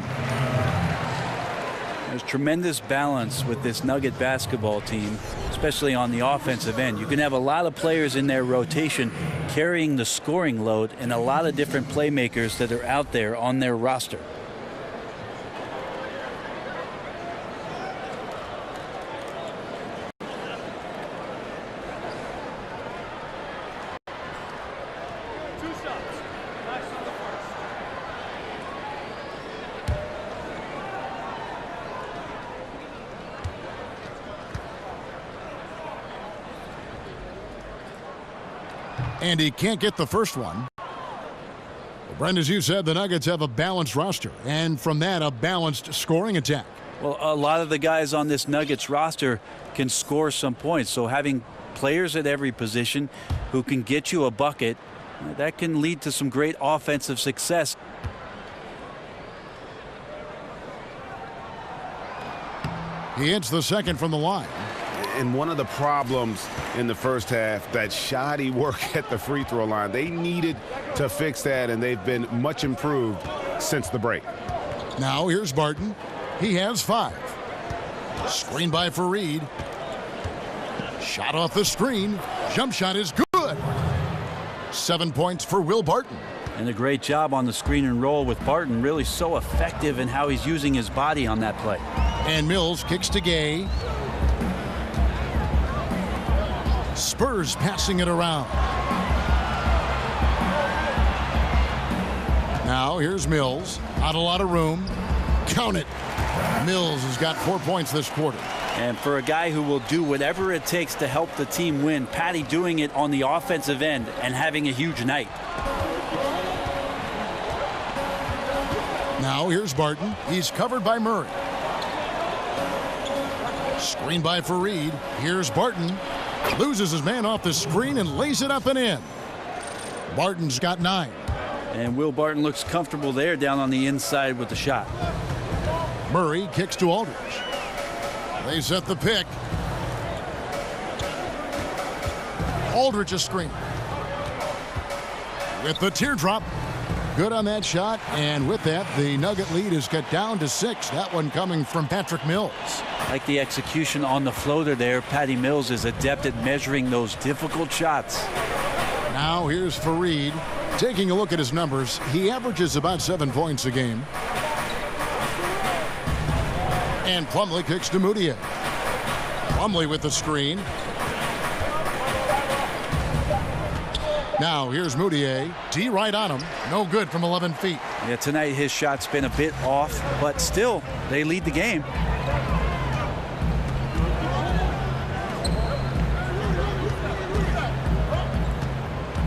There's tremendous balance with this Nugget basketball team, especially on the offensive end. You can have a lot of players in their rotation carrying the scoring load and a lot of different playmakers that are out there on their roster.
And he can't get the first one. Well, Brent, as you said, the Nuggets have a balanced roster, and from that, a balanced scoring attack.
Well, a lot of the guys on this Nuggets roster can score some points, so having players at every position who can get you a bucket, that can lead to some great offensive success.
He hits the second from the line.
And one of the problems in the first half, that shoddy work at the free throw line. They needed to fix that, and they've been much improved since the break.
Now here's Barton. He has 5. Screen by Fareed. Shot off the screen. Jump shot is good. 7 points for Will Barton.
And a great job on the screen and roll with Barton. Really so effective in how he's using his body on that play.
And Mills kicks to Gay. Spurs passing it around. Now here's Mills. Not a lot of room. Count it. Mills has got 4 points this quarter.
And for a guy who will do whatever it takes to help the team win, Patty doing it on the offensive end and having a huge night.
Now here's Barton. He's covered by Murray. Screen by Fareed. Here's Barton. Loses his man off the screen and lays it up and in. Barton's got 9.
And Will Barton looks comfortable there down on the inside with the shot.
Murray kicks to Aldridge. They set the pick. Aldridge a screen. With the teardrop. Good on that shot, and with that, the Nugget lead is cut down to 6. That one coming from Patrick Mills.
Like the execution on the floater there, Patty Mills is adept at measuring those difficult shots.
Now here's Fareed. Taking a look at his numbers, he averages about 7 points a game. And Plumlee kicks to Moutier. Plumlee with the screen. Now here's Moutier. D right on him. No good from 11 feet.
Yeah, tonight his shot's been a bit off, but still, they lead the game.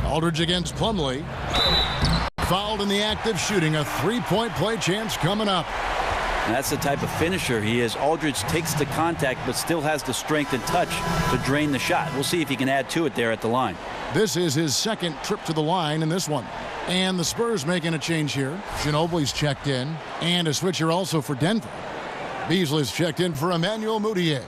Aldridge against Plumlee. Fouled in the act of shooting. A 3-point play chance coming up.
And that's the type of finisher he is. Aldridge takes the contact, but still has the strength and touch to drain the shot. We'll see if he can add to it there at the line.
This is his second trip to the line in this one. And the Spurs making a change here. Ginobili's checked in. And a switcher also for Denver. Beasley's checked in for Emmanuel Moutier.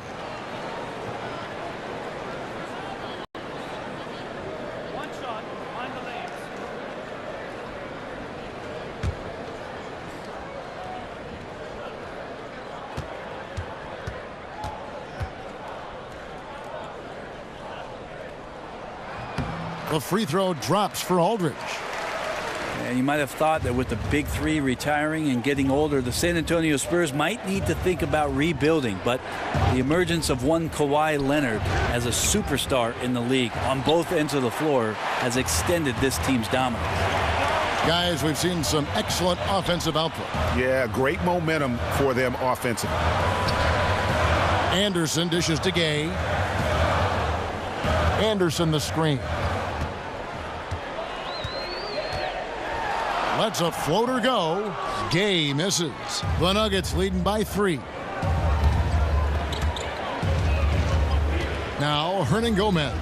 The free throw drops for Aldridge.
And you might have thought that with the big 3 retiring and getting older, the San Antonio Spurs might need to think about rebuilding. But the emergence of one Kawhi Leonard as a superstar in the league on both ends of the floor has extended this team's dominance.
Guys, we've seen some excellent offensive output.
Yeah, great momentum for them offensively.
Anderson dishes to Gay. Anderson the screen. Lets a floater go. Gay misses. The Nuggets leading by 3. Now Hernangomez.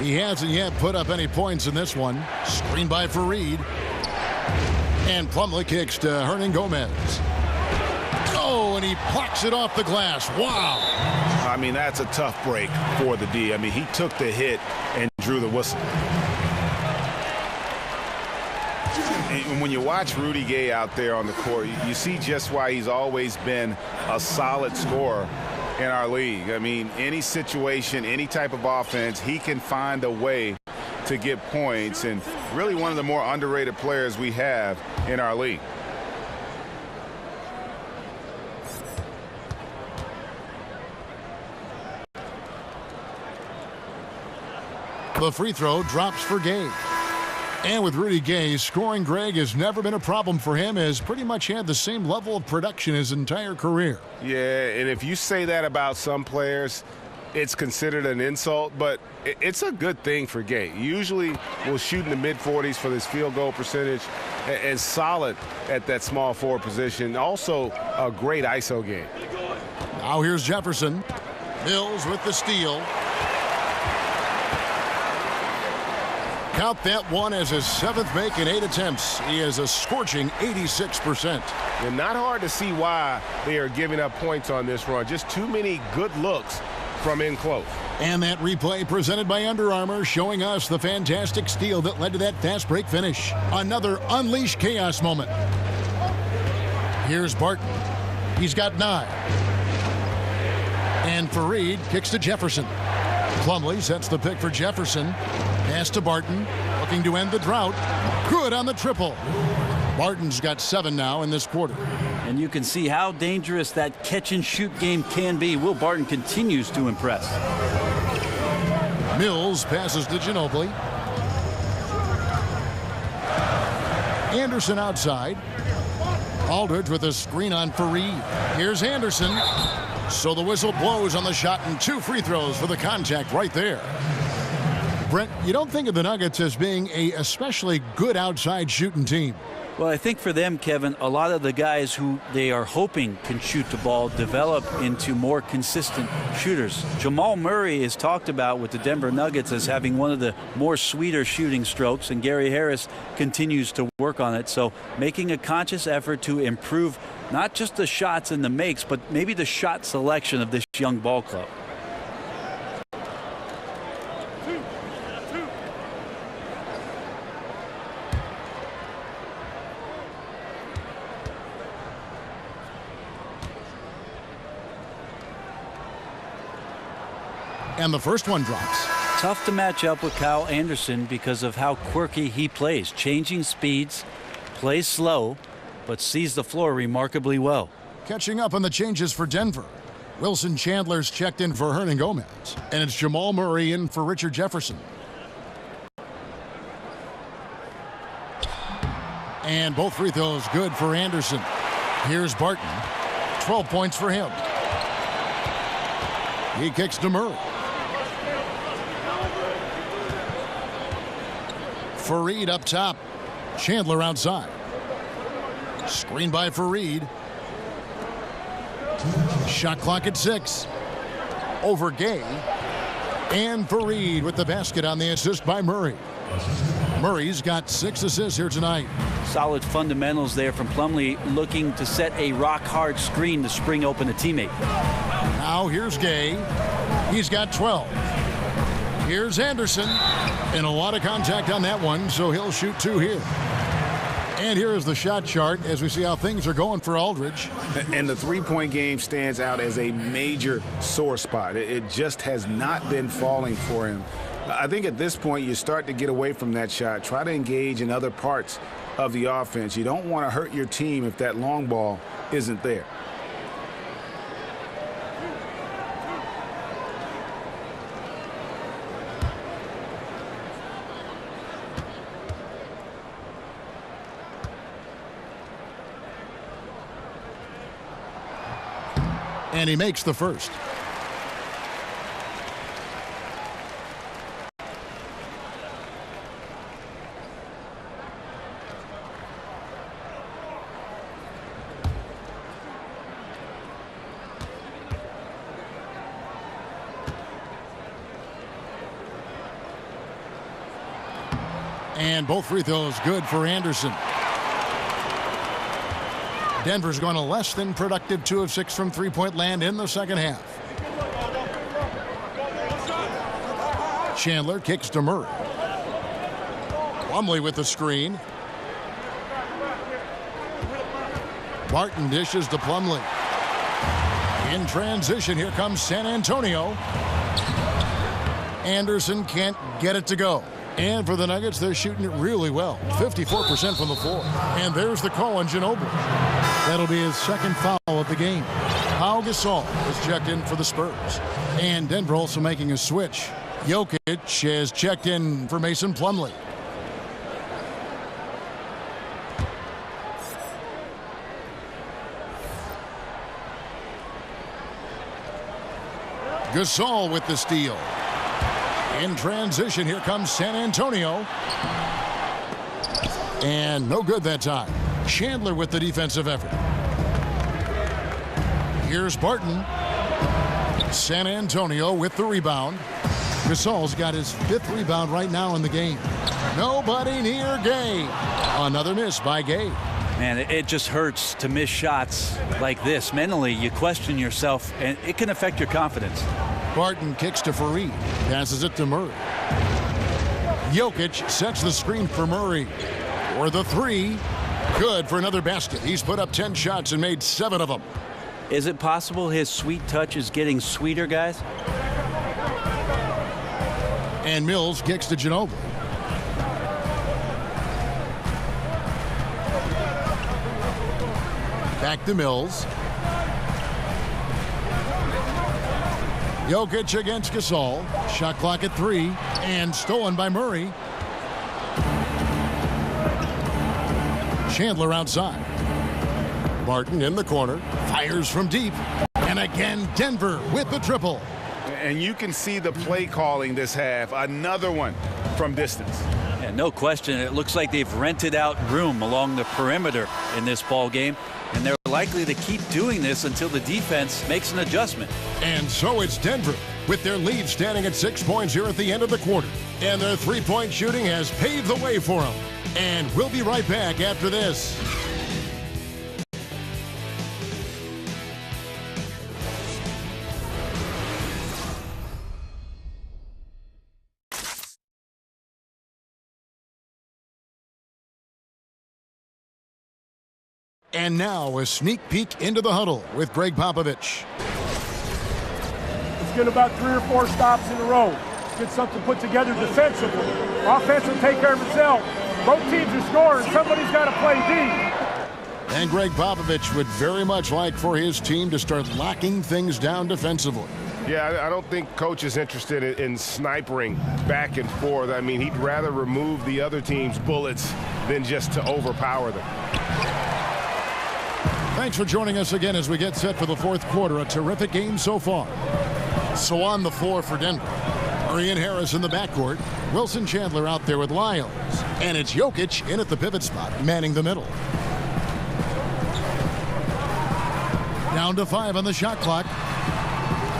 He hasn't yet put up any points in this one. Screen by Fareed. And Plumlee kicks to Hernan Gomez. Oh, and he plucks it off the glass. Wow.
I mean, that's a tough break for the D. I mean, he took the hit and drew the whistle. And when you watch Rudy Gay out there on the court, you see just why he's always been a solid scorer in our league. I mean, any situation, any type of offense, he can find a way to get points, and really one of the more underrated players we have in our league.
The free throw drops for Gay. And with Rudy Gay, scoring Greg has never been a problem for him, has pretty much had the same level of production his entire career.
Yeah, and if you say that about some players, it's considered an insult, but it's a good thing for Gay. Usually will shoot in the mid-40s for this field goal percentage, and solid at that small forward position. Also a great ISO game.
Now here's Jefferson. Mills with the steal. Count that one as his 7th make in 8 attempts. He has a scorching 86%.
And not hard to see why they are giving up points on this run. Just too many good looks from in close.
And that replay presented by Under Armour, showing us the fantastic steal that led to that fast break finish. Another unleashed chaos moment. Here's Barton. He's got 9. And Fareed kicks to Jefferson. Plumlee sets the pick for Jefferson. Pass to Barton, looking to end the drought. Good on the triple. Barton's got 7 now in this quarter.
And you can see how dangerous that catch-and-shoot game can be. Will Barton continues to impress.
Mills passes to Ginobili. Anderson outside. Aldridge with a screen on Fareed. Here's Anderson. So the whistle blows on the shot, and 2 free throws for the contact right there. Brent, you don't think of the Nuggets as being a especially good outside shooting team.
Well, I think for them, Kevin, a lot of the guys who they are hoping can shoot the ball develop into more consistent shooters. Jamal Murray is talked about with the Denver Nuggets as having one of the more sweeter shooting strokes, and Gary Harris continues to work on it. So making a conscious effort to improve not just the shots and the makes, but maybe the shot selection of this young ball club.
And the first one drops.
Tough to match up with Kyle Anderson because of how quirky he plays. Changing speeds, plays slow, but sees the floor remarkably well.
Catching up on the changes for Denver. Wilson Chandler's checked in for Hernan Gomez. And it's Jamal Murray in for Richard Jefferson. And both free throws good for Anderson. Here's Barton. 12 points for him. He kicks to Murray. Fareed up top. Chandler outside. Screen by Fareed. Shot clock at 6. Over Gay. And Fareed with the basket on the assist by Murray. Murray's got 6 assists here tonight.
Solid fundamentals there from Plumlee, looking to set a rock-hard screen to spring open a teammate.
Now here's Gay. He's got 12. Here's Anderson. And a lot of contact on that one, so he'll shoot 2 here. And here is the shot chart as we see how things are going for Aldridge.
And the three-point game stands out as a major sore spot. It just has not been falling for him. I think at this point you start to get away from that shot. Try to engage in other parts of the offense. You don't want to hurt your team if that long ball isn't there.
And he makes the first. And both free throws good for Anderson. Denver's going to less than productive 2 of 6 from three-point land in the second half. Chandler kicks to Murray. Plumlee with the screen. Barton dishes to Plumlee. In transition, here comes San Antonio. Anderson can't get it to go. And for the Nuggets, they're shooting it really well. 54% from the floor. And there's the call on Ginobili. That'll be his second foul of the game. Pau Gasol is checked in for the Spurs. And Denver also making a switch. Jokic is checked in for Mason Plumlee. Gasol with the steal. In transition, here comes San Antonio. And no good that time. Chandler with the defensive effort. Here's Barton. San Antonio with the rebound. Gasol's got his 5th rebound right now in the game. Nobody near Gay. Another miss by Gay.
Man, it just hurts to miss shots like this. Mentally, you question yourself, and it can affect your confidence.
Barton kicks to Fareed. Passes it to Murray. Jokic sets the screen for Murray. For the 3. Good for another basket. He's put up 10 shots and made 7 of them.
Is it possible his sweet touch is getting sweeter, guys?
And Mills kicks to Ginobili. Back to Mills. Jokic against Gasol. Shot clock at 3. And stolen by Murray. Chandler outside. Barton in the corner. Fires from deep. And again, Denver with the triple.
And you can see the play calling this half. Another one from distance.
Yeah, no question. It looks like they've rented out room along the perimeter in this ball game. And they're likely to keep doing this until the defense makes an adjustment.
And so it's Denver with their lead standing at 6 points here at the end of the quarter. And their three-point shooting has paved the way for them. And we'll be right back after this. And now a sneak peek into the huddle with Greg Popovich.
Let's get about 3 or 4 stops in a row. Let's get something put together defensively. Offense will take care of itself. Both teams are scoring. Somebody's got to play D.
And Greg Popovich would very much like for his team to start locking things down defensively.
Yeah, I don't think coach is interested in snipering back and forth. I mean, he'd rather remove the other team's bullets than just to overpower them.
Thanks for joining us again as we get set for the 4th quarter. A terrific game so far. So on the floor for Denver, Murray and Harris in the backcourt. Wilson Chandler out there with Lyles. And it's Jokic in at the pivot spot, manning the middle. Down to 5 on the shot clock.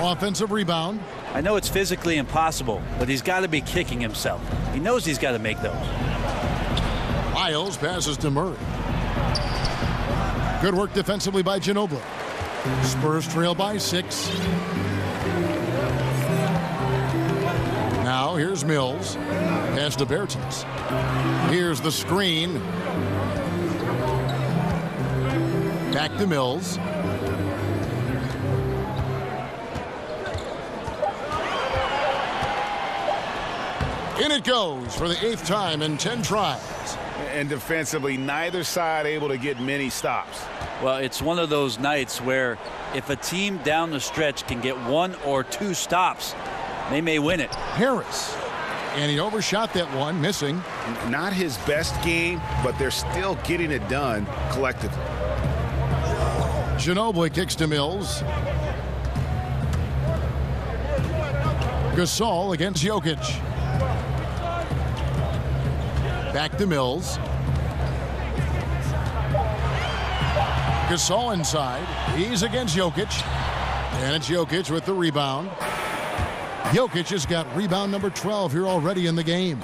Offensive rebound.
I know it's physically impossible, but he's got to be kicking himself. He knows he's got to make those.
Lyles passes to Murray. Good work defensively by Ginobili. Spurs trail by 6. Now here's Mills. Pass to Bertans. Here's the screen. Back to Mills. In it goes for the 8th time in 10 tries.
And defensively, neither side able to get many stops.
Well, it's one of those nights where if a team down the stretch can get 1 or 2 stops, they may win it.
Harris. And he overshot that one, missing.
Not his best game, but they're still getting it done collectively.
Ginobili kicks to Mills. Gasol against Jokic. Back to Mills. Gasol inside. He's against Jokic. And it's Jokic with the rebound. Jokic has got rebound number 12 here already in the game.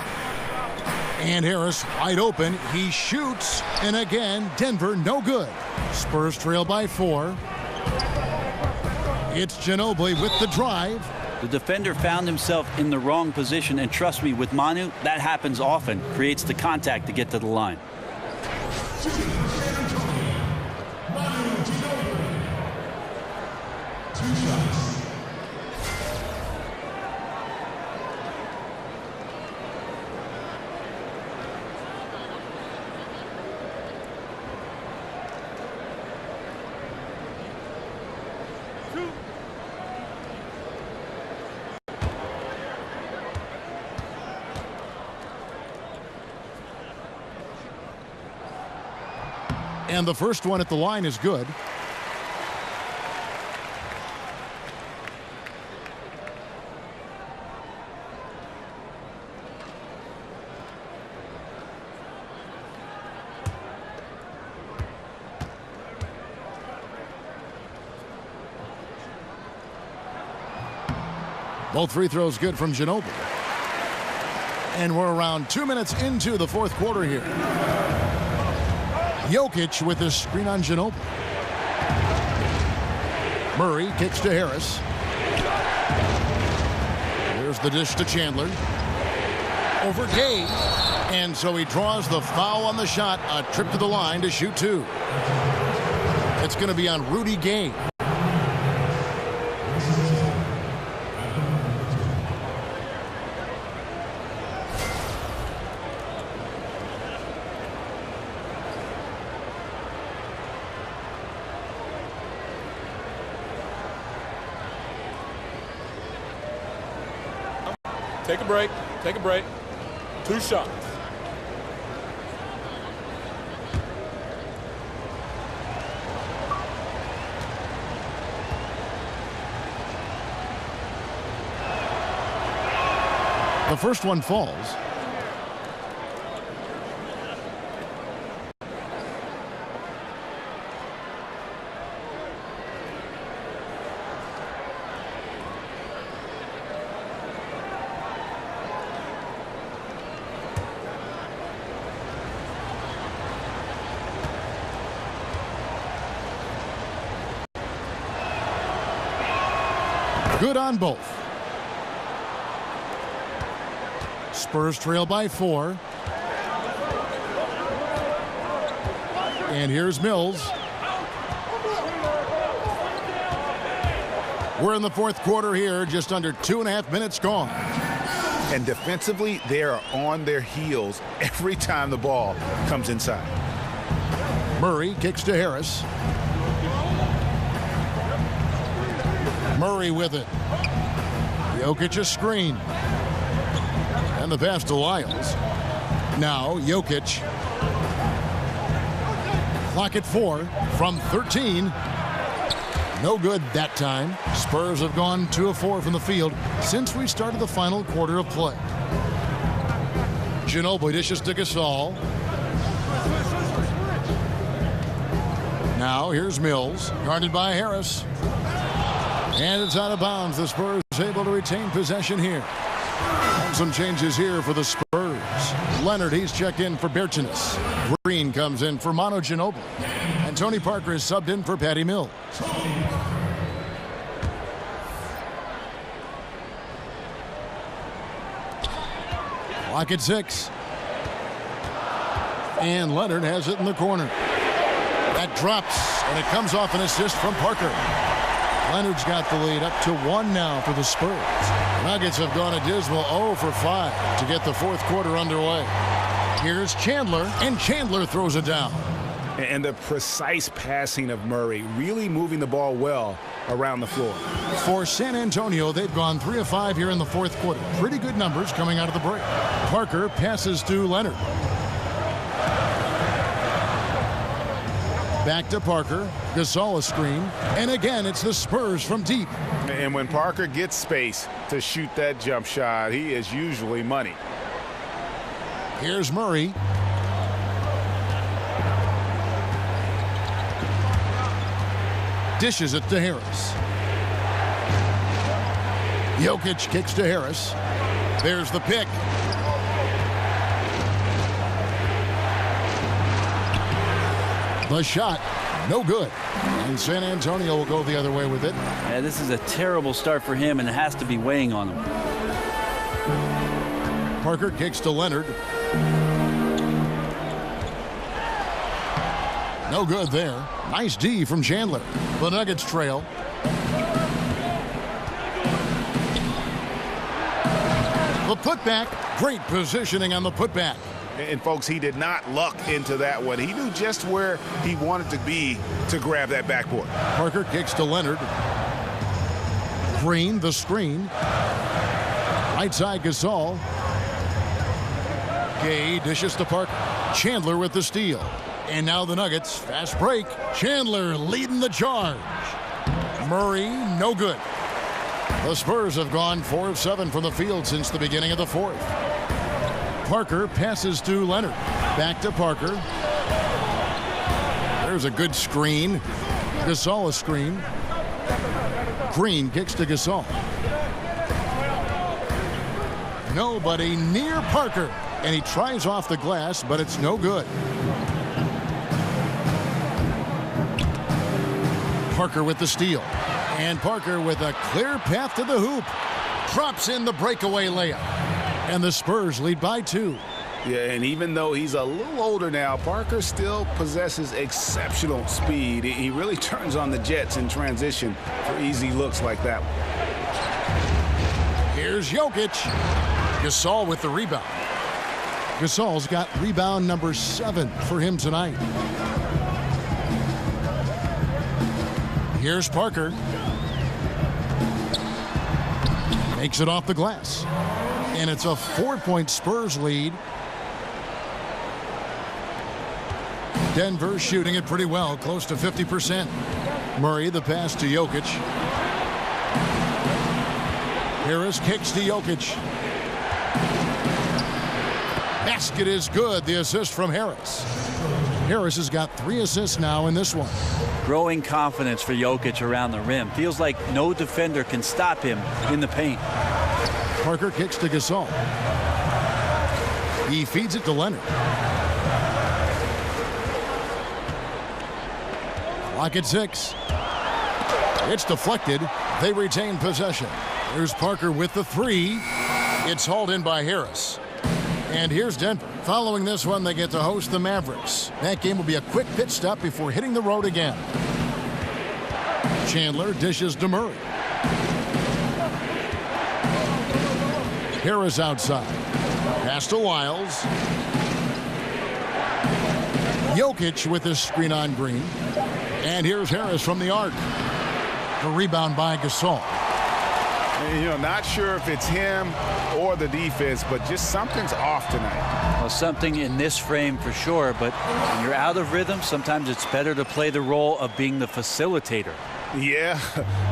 And Harris wide open. He shoots. And again, Denver no good. Spurs trail by 4. It's Ginobili with the drive.
The defender found himself in the wrong position, and trust me, with Manu, that happens often. Creates the contact to get to the line.
And the first one at the line is good. Both free throws good from Ginobili. And we're around 2 minutes into the fourth quarter here. Jokic with the screen on Ginobili. Murray kicks to Harris. Here's the dish to Chandler. Over Gay. And so he draws the foul on the shot. A trip to the line to shoot 2. It's going to be on Rudy Gay.
Take a break. Take a break. 2 shots.
The first one falls. Good on both. Spurs trail by 4. And here's Mills. We're in the fourth quarter here, just under 2.5 minutes gone.
And defensively, they are on their heels every time the ball comes inside.
Murray kicks to Harris. Murray with it. Jokic a screen. And the pass to Lyles. Now Jokic. Clock at 4 from 13. No good that time. Spurs have gone 2 of 4 from the field since we started the final quarter of play. Ginobili dishes to Gasol. Now here's Mills, guarded by Harris. And it's out of bounds. The Spurs able to retain possession here. And some changes here for the Spurs. Leonard, he's checked in for Bertans. Green comes in for Manu Ginobili. And Tony Parker is subbed in for Patty Mills. Clock at 6. And Leonard has it in the corner. That drops, and it comes off an assist from Parker. Leonard's got the lead up to 1 now for the Spurs. The Nuggets have gone a dismal 0 for 5 to get the fourth quarter underway. Here's Chandler, and Chandler throws it down.
And the precise passing of Murray, really moving the ball well around the floor.
For San Antonio, they've gone 3 of 5 here in the fourth quarter. Pretty good numbers coming out of the break. Parker passes to Leonard. Back to Parker. Gasol a screen. And again, it's the Spurs from deep.
And when Parker gets space to shoot that jump shot, he is usually money.
Here's Murray. Dishes it to Harris. Jokic kicks to Harris. There's the pick. The shot, no good. And San Antonio will go the other way with it.
Yeah, this is a terrible start for him, and it has to be weighing on him.
Parker kicks to Leonard. No good there. Nice D from Chandler. The Nuggets trail. The putback. Great positioning on the putback.
And folks, he did not luck into that one. He knew just where he wanted to be to grab that backboard.
Parker kicks to Leonard. Green, the screen. Right side, Gasol. Gay dishes to Parker. Chandler with the steal. And now the Nuggets. Fast break. Chandler leading the charge. Murray, no good. The Spurs have gone 4 of 7 from the field since the beginning of the fourth. Parker passes to Leonard. Back to Parker. There's a good screen. Gasol a screen. Green kicks to Gasol. Nobody near Parker. And he tries off the glass, but it's no good. Parker with the steal. And Parker with a clear path to the hoop. Drops in the breakaway layup. And the Spurs lead by 2.
Yeah, and even though he's a little older now, Parker still possesses exceptional speed. He really turns on the Jets in transition for easy looks like that.
Here's Jokic. Gasol with the rebound. Gasol's got rebound number 7 for him tonight. Here's Parker. Makes it off the glass. And it's a 4-point Spurs lead. Denver shooting it pretty well, close to 50%. Murray, the pass to Jokic. Harris kicks to Jokic. Basket is good. The assist from Harris. Harris has got 3 assists now in this one.
Growing confidence for Jokic around the rim. Feels like no defender can stop him in the paint.
Parker kicks to Gasol. He feeds it to Leonard. Clock at 6. It's deflected. They retain possession. There's Parker with the 3. It's hauled in by Harris. And here's Denver. Following this one, they get to host the Mavericks. That game will be a quick pit stop before hitting the road again. Chandler dishes to Murray. Harris outside. Pass to Wiles. Jokic with his screen on Green. And here's Harris from the arc. The rebound by Gasol.
You know, not sure if it's him or the defense, but just something's off tonight.
Well, something in this frame for sure, but when you're out of rhythm, sometimes it's better to play the role of being the facilitator.
Yeah,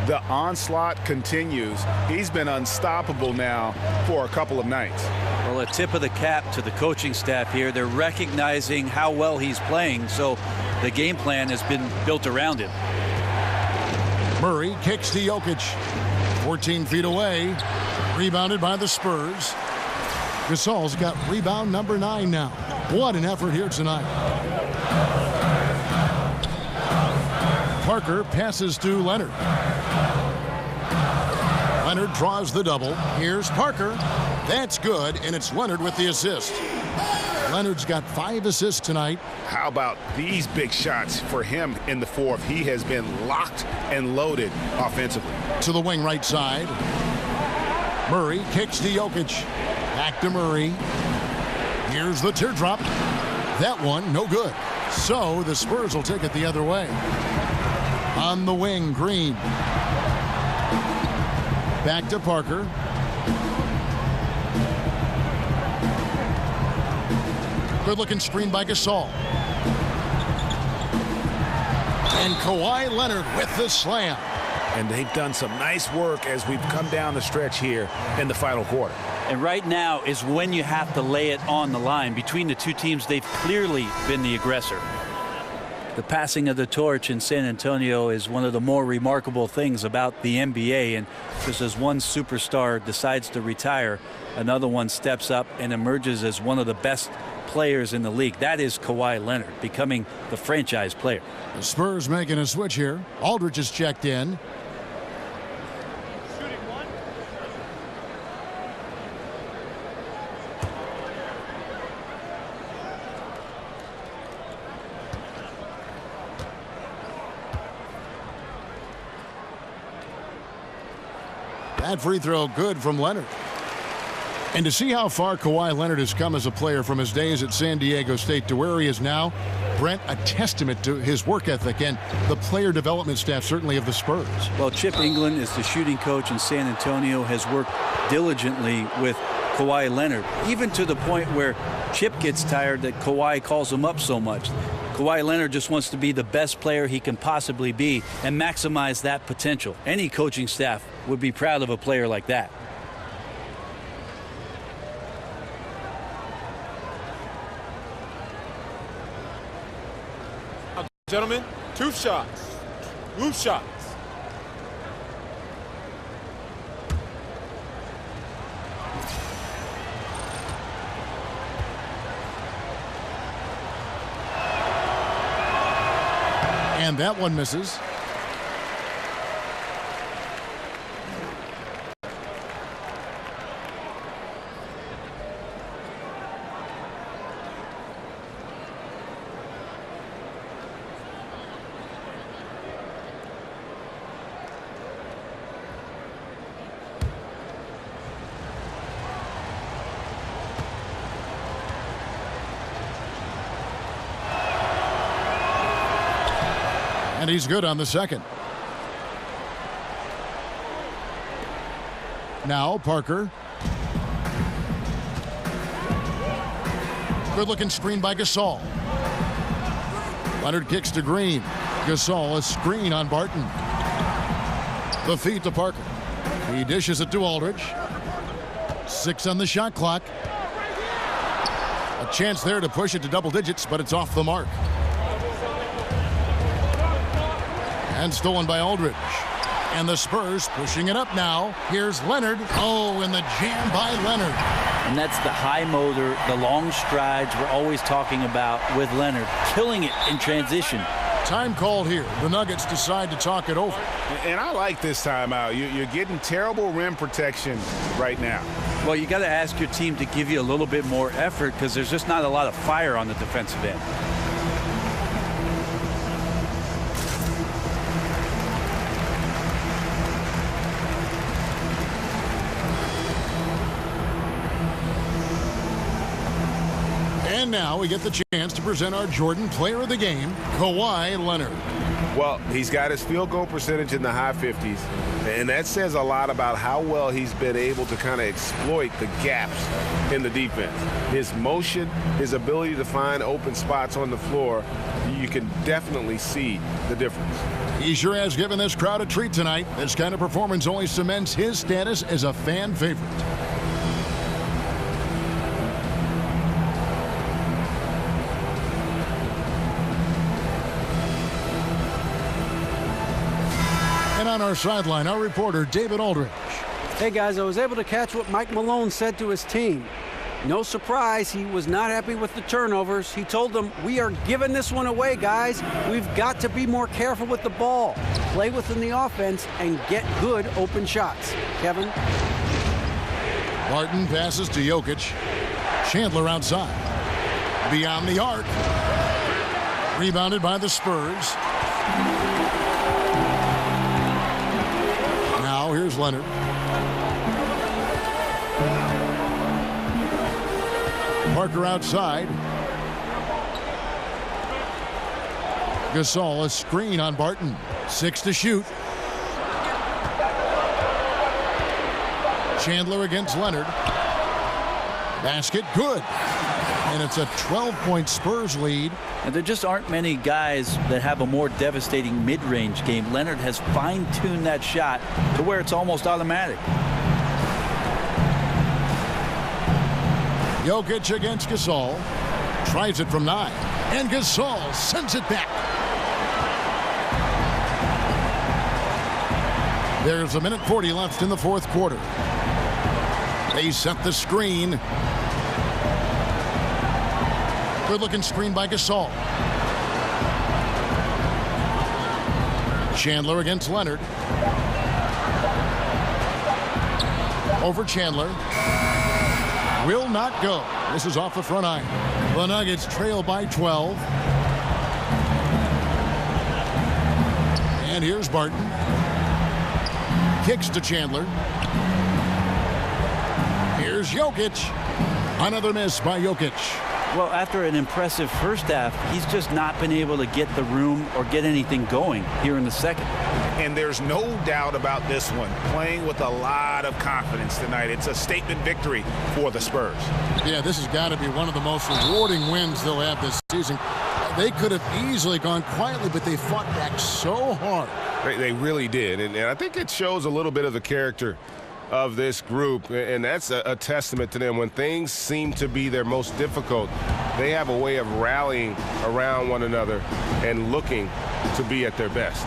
the onslaught continues. He's been unstoppable now for a couple of nights.
Well, a tip of the cap to the coaching staff here. They're recognizing how well he's playing, so the game plan has been built around him.
Murray kicks to Jokic. 14 feet away. Rebounded by the Spurs. Gasol's got rebound number 9 now. What an effort here tonight. Parker passes to Leonard. Leonard draws the double. Here's Parker. That's good, and it's Leonard with the assist. Leonard's got 5 assists tonight.
How about these big shots for him in the fourth? He has been locked and loaded offensively.
To the wing right side. Murray kicks to Jokic. Back to Murray. Here's the teardrop. That one, no good. So the Spurs will take it the other way. On the wing, Green. Back to Parker. Good-looking screen by Gasol. And Kawhi Leonard with the slam.
And they've done some nice work as we've come down the stretch here in the final quarter.
And right now is when you have to lay it on the line. Between the two teams, they've clearly been the aggressor. The passing of the torch in San Antonio is one of the more remarkable things about the NBA, and just as one superstar decides to retire, another one steps up and emerges as one of the best players in the league. That is Kawhi Leonard, becoming the franchise player.
The Spurs making a switch here. Aldridge is checked in. That free throw good from Leonard. And to see how far Kawhi Leonard has come as a player from his days at San Diego State to where he is now, Brent, a testament to his work ethic and the player development staff, certainly of the Spurs.
Well, Chip England is the shooting coach in San Antonio, has worked diligently with Kawhi Leonard, even to the point where Chip gets tired that Kawhi calls him up so much. Kawhi Leonard just wants to be the best player he can possibly be and maximize that potential. Any coaching staff would be proud of a player like that.
Gentlemen, 2 shots. 2 shots.
And that one misses. And he's good on the second. Now Parker. Good looking screen by Gasol. Leonard kicks to Green. Gasol, a screen on Barton. The feed to Parker. He dishes it to Aldridge. 6 on the shot clock. A chance there to push it to double digits, but it's off the mark. And stolen by Aldridge. And the Spurs pushing it up now. Here's Leonard. Oh, and the jam by Leonard.
And that's the high motor, the long strides we're always talking about with Leonard. Killing it in transition.
Time called here. The Nuggets decide to talk it over.
And I like this timeout. You're getting terrible rim protection right now.
Well, you got to ask your team to give you a little bit more effort because there's just not a lot of fire on the defensive end.
And now we get the chance to present our Jordan Player of the Game, Kawhi Leonard.
Well, he's got his field goal percentage in the high 50s, and that says a lot about how well he's been able to kind of exploit the gaps in the defense. His motion, his ability to find open spots on the floor, you can definitely see the difference.
He sure has given this crowd a treat tonight. This kind of performance only cements his status as a fan favorite. On our sideline, our reporter David Aldridge.
Hey guys, I was able to catch what Mike Malone said to his team. No surprise, he was not happy with the turnovers. He told them, we are giving this one away, guys. We've got to be more careful with the ball, play within the offense, and get good open shots. Kevin?
Barton passes to Jokic. Chandler outside. Beyond the arc. Rebounded by the Spurs. Now here's Leonard. Parker outside. Gasol, a screen on Barton. 6 to shoot. Chandler against Leonard. Basket good. And it's a 12-point Spurs lead.
And there just aren't many guys that have a more devastating mid-range game. Leonard has fine-tuned that shot to where it's almost automatic.
Jokic against Gasol. Tries it from 9. And Gasol sends it back. There's 1:40 left in the fourth quarter. They set the screen. Good-looking screen by Gasol. Chandler against Leonard. Over Chandler. Will not go. This is off the front iron. The Nuggets trail by 12. And here's Barton. Kicks to Chandler. Here's Jokic. Another miss by Jokic.
Well, after an impressive first half, he's just not been able to get the room or get anything going here in the second.
And there's no doubt about this one. Playing with a lot of confidence tonight. It's a statement victory for the Spurs.
Yeah, this has got to be one of the most rewarding wins they'll have this season. They could have easily gone quietly, but they fought back so hard.
They really did. And I think it shows a little bit of the character of this group, and that's a testament to them. When things seem to be their most difficult, they have a way of rallying around one another and looking to be at their best.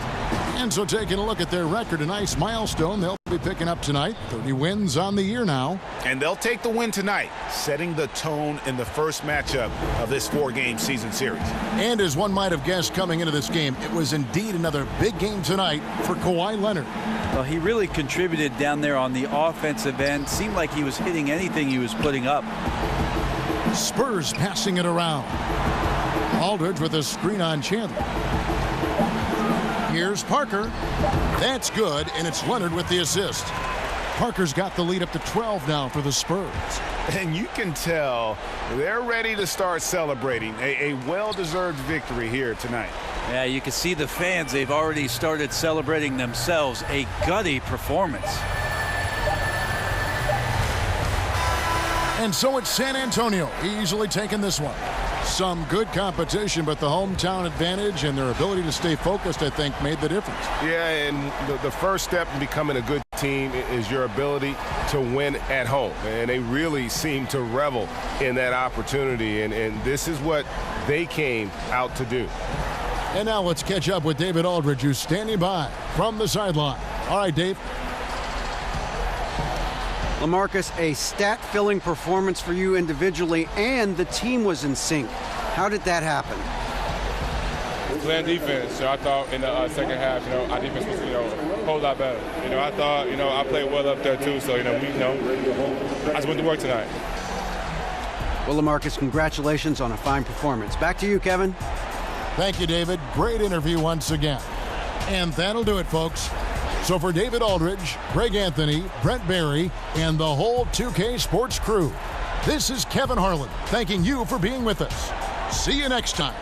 And so taking a look at their record, a nice milestone they'll be picking up tonight. 30 wins on the year now.
And they'll take the win tonight, setting the tone in the first matchup of this 4-game season series.
And as one might have guessed coming into this game, it was indeed another big game tonight for Kawhi Leonard.
Well, he really contributed down there on the offensive end. Seemed like he was hitting anything he was putting up.
Spurs passing it around. Aldridge with a screen on Chandler. Here's Parker. That's good, and it's Leonard with the assist. Parker's got the lead up to 12 now for the Spurs.
And you can tell they're ready to start celebrating a well-deserved victory here tonight.
Yeah, you can see the fans. They've already started celebrating themselves. A gutty performance.
And so it's San Antonio easily taking this one. Some good competition, but the hometown advantage and their ability to stay focused, I think, made the difference.
Yeah, and the first step in becoming a good team is your ability to win at home. And they really seem to revel in that opportunity, and this is what they came out to do.
And now let's catch up with David Aldridge, who's standing by from the sideline. All right, Dave.
LaMarcus, a stat-filling performance for you individually, and the team was in sync. How did that happen?
Playing defense. So I thought in the second half, our defense was, a whole lot better. I thought, I played well up there too. So, I just went to work tonight.
Well, LaMarcus, congratulations on a fine performance. Back to you, Kevin.
Thank you, David. Great interview once again. And that'll do it, folks. So for David Aldridge, Greg Anthony, Brent Barry, and the whole 2K Sports crew, this is Kevin Harlan thanking you for being with us. See you next time.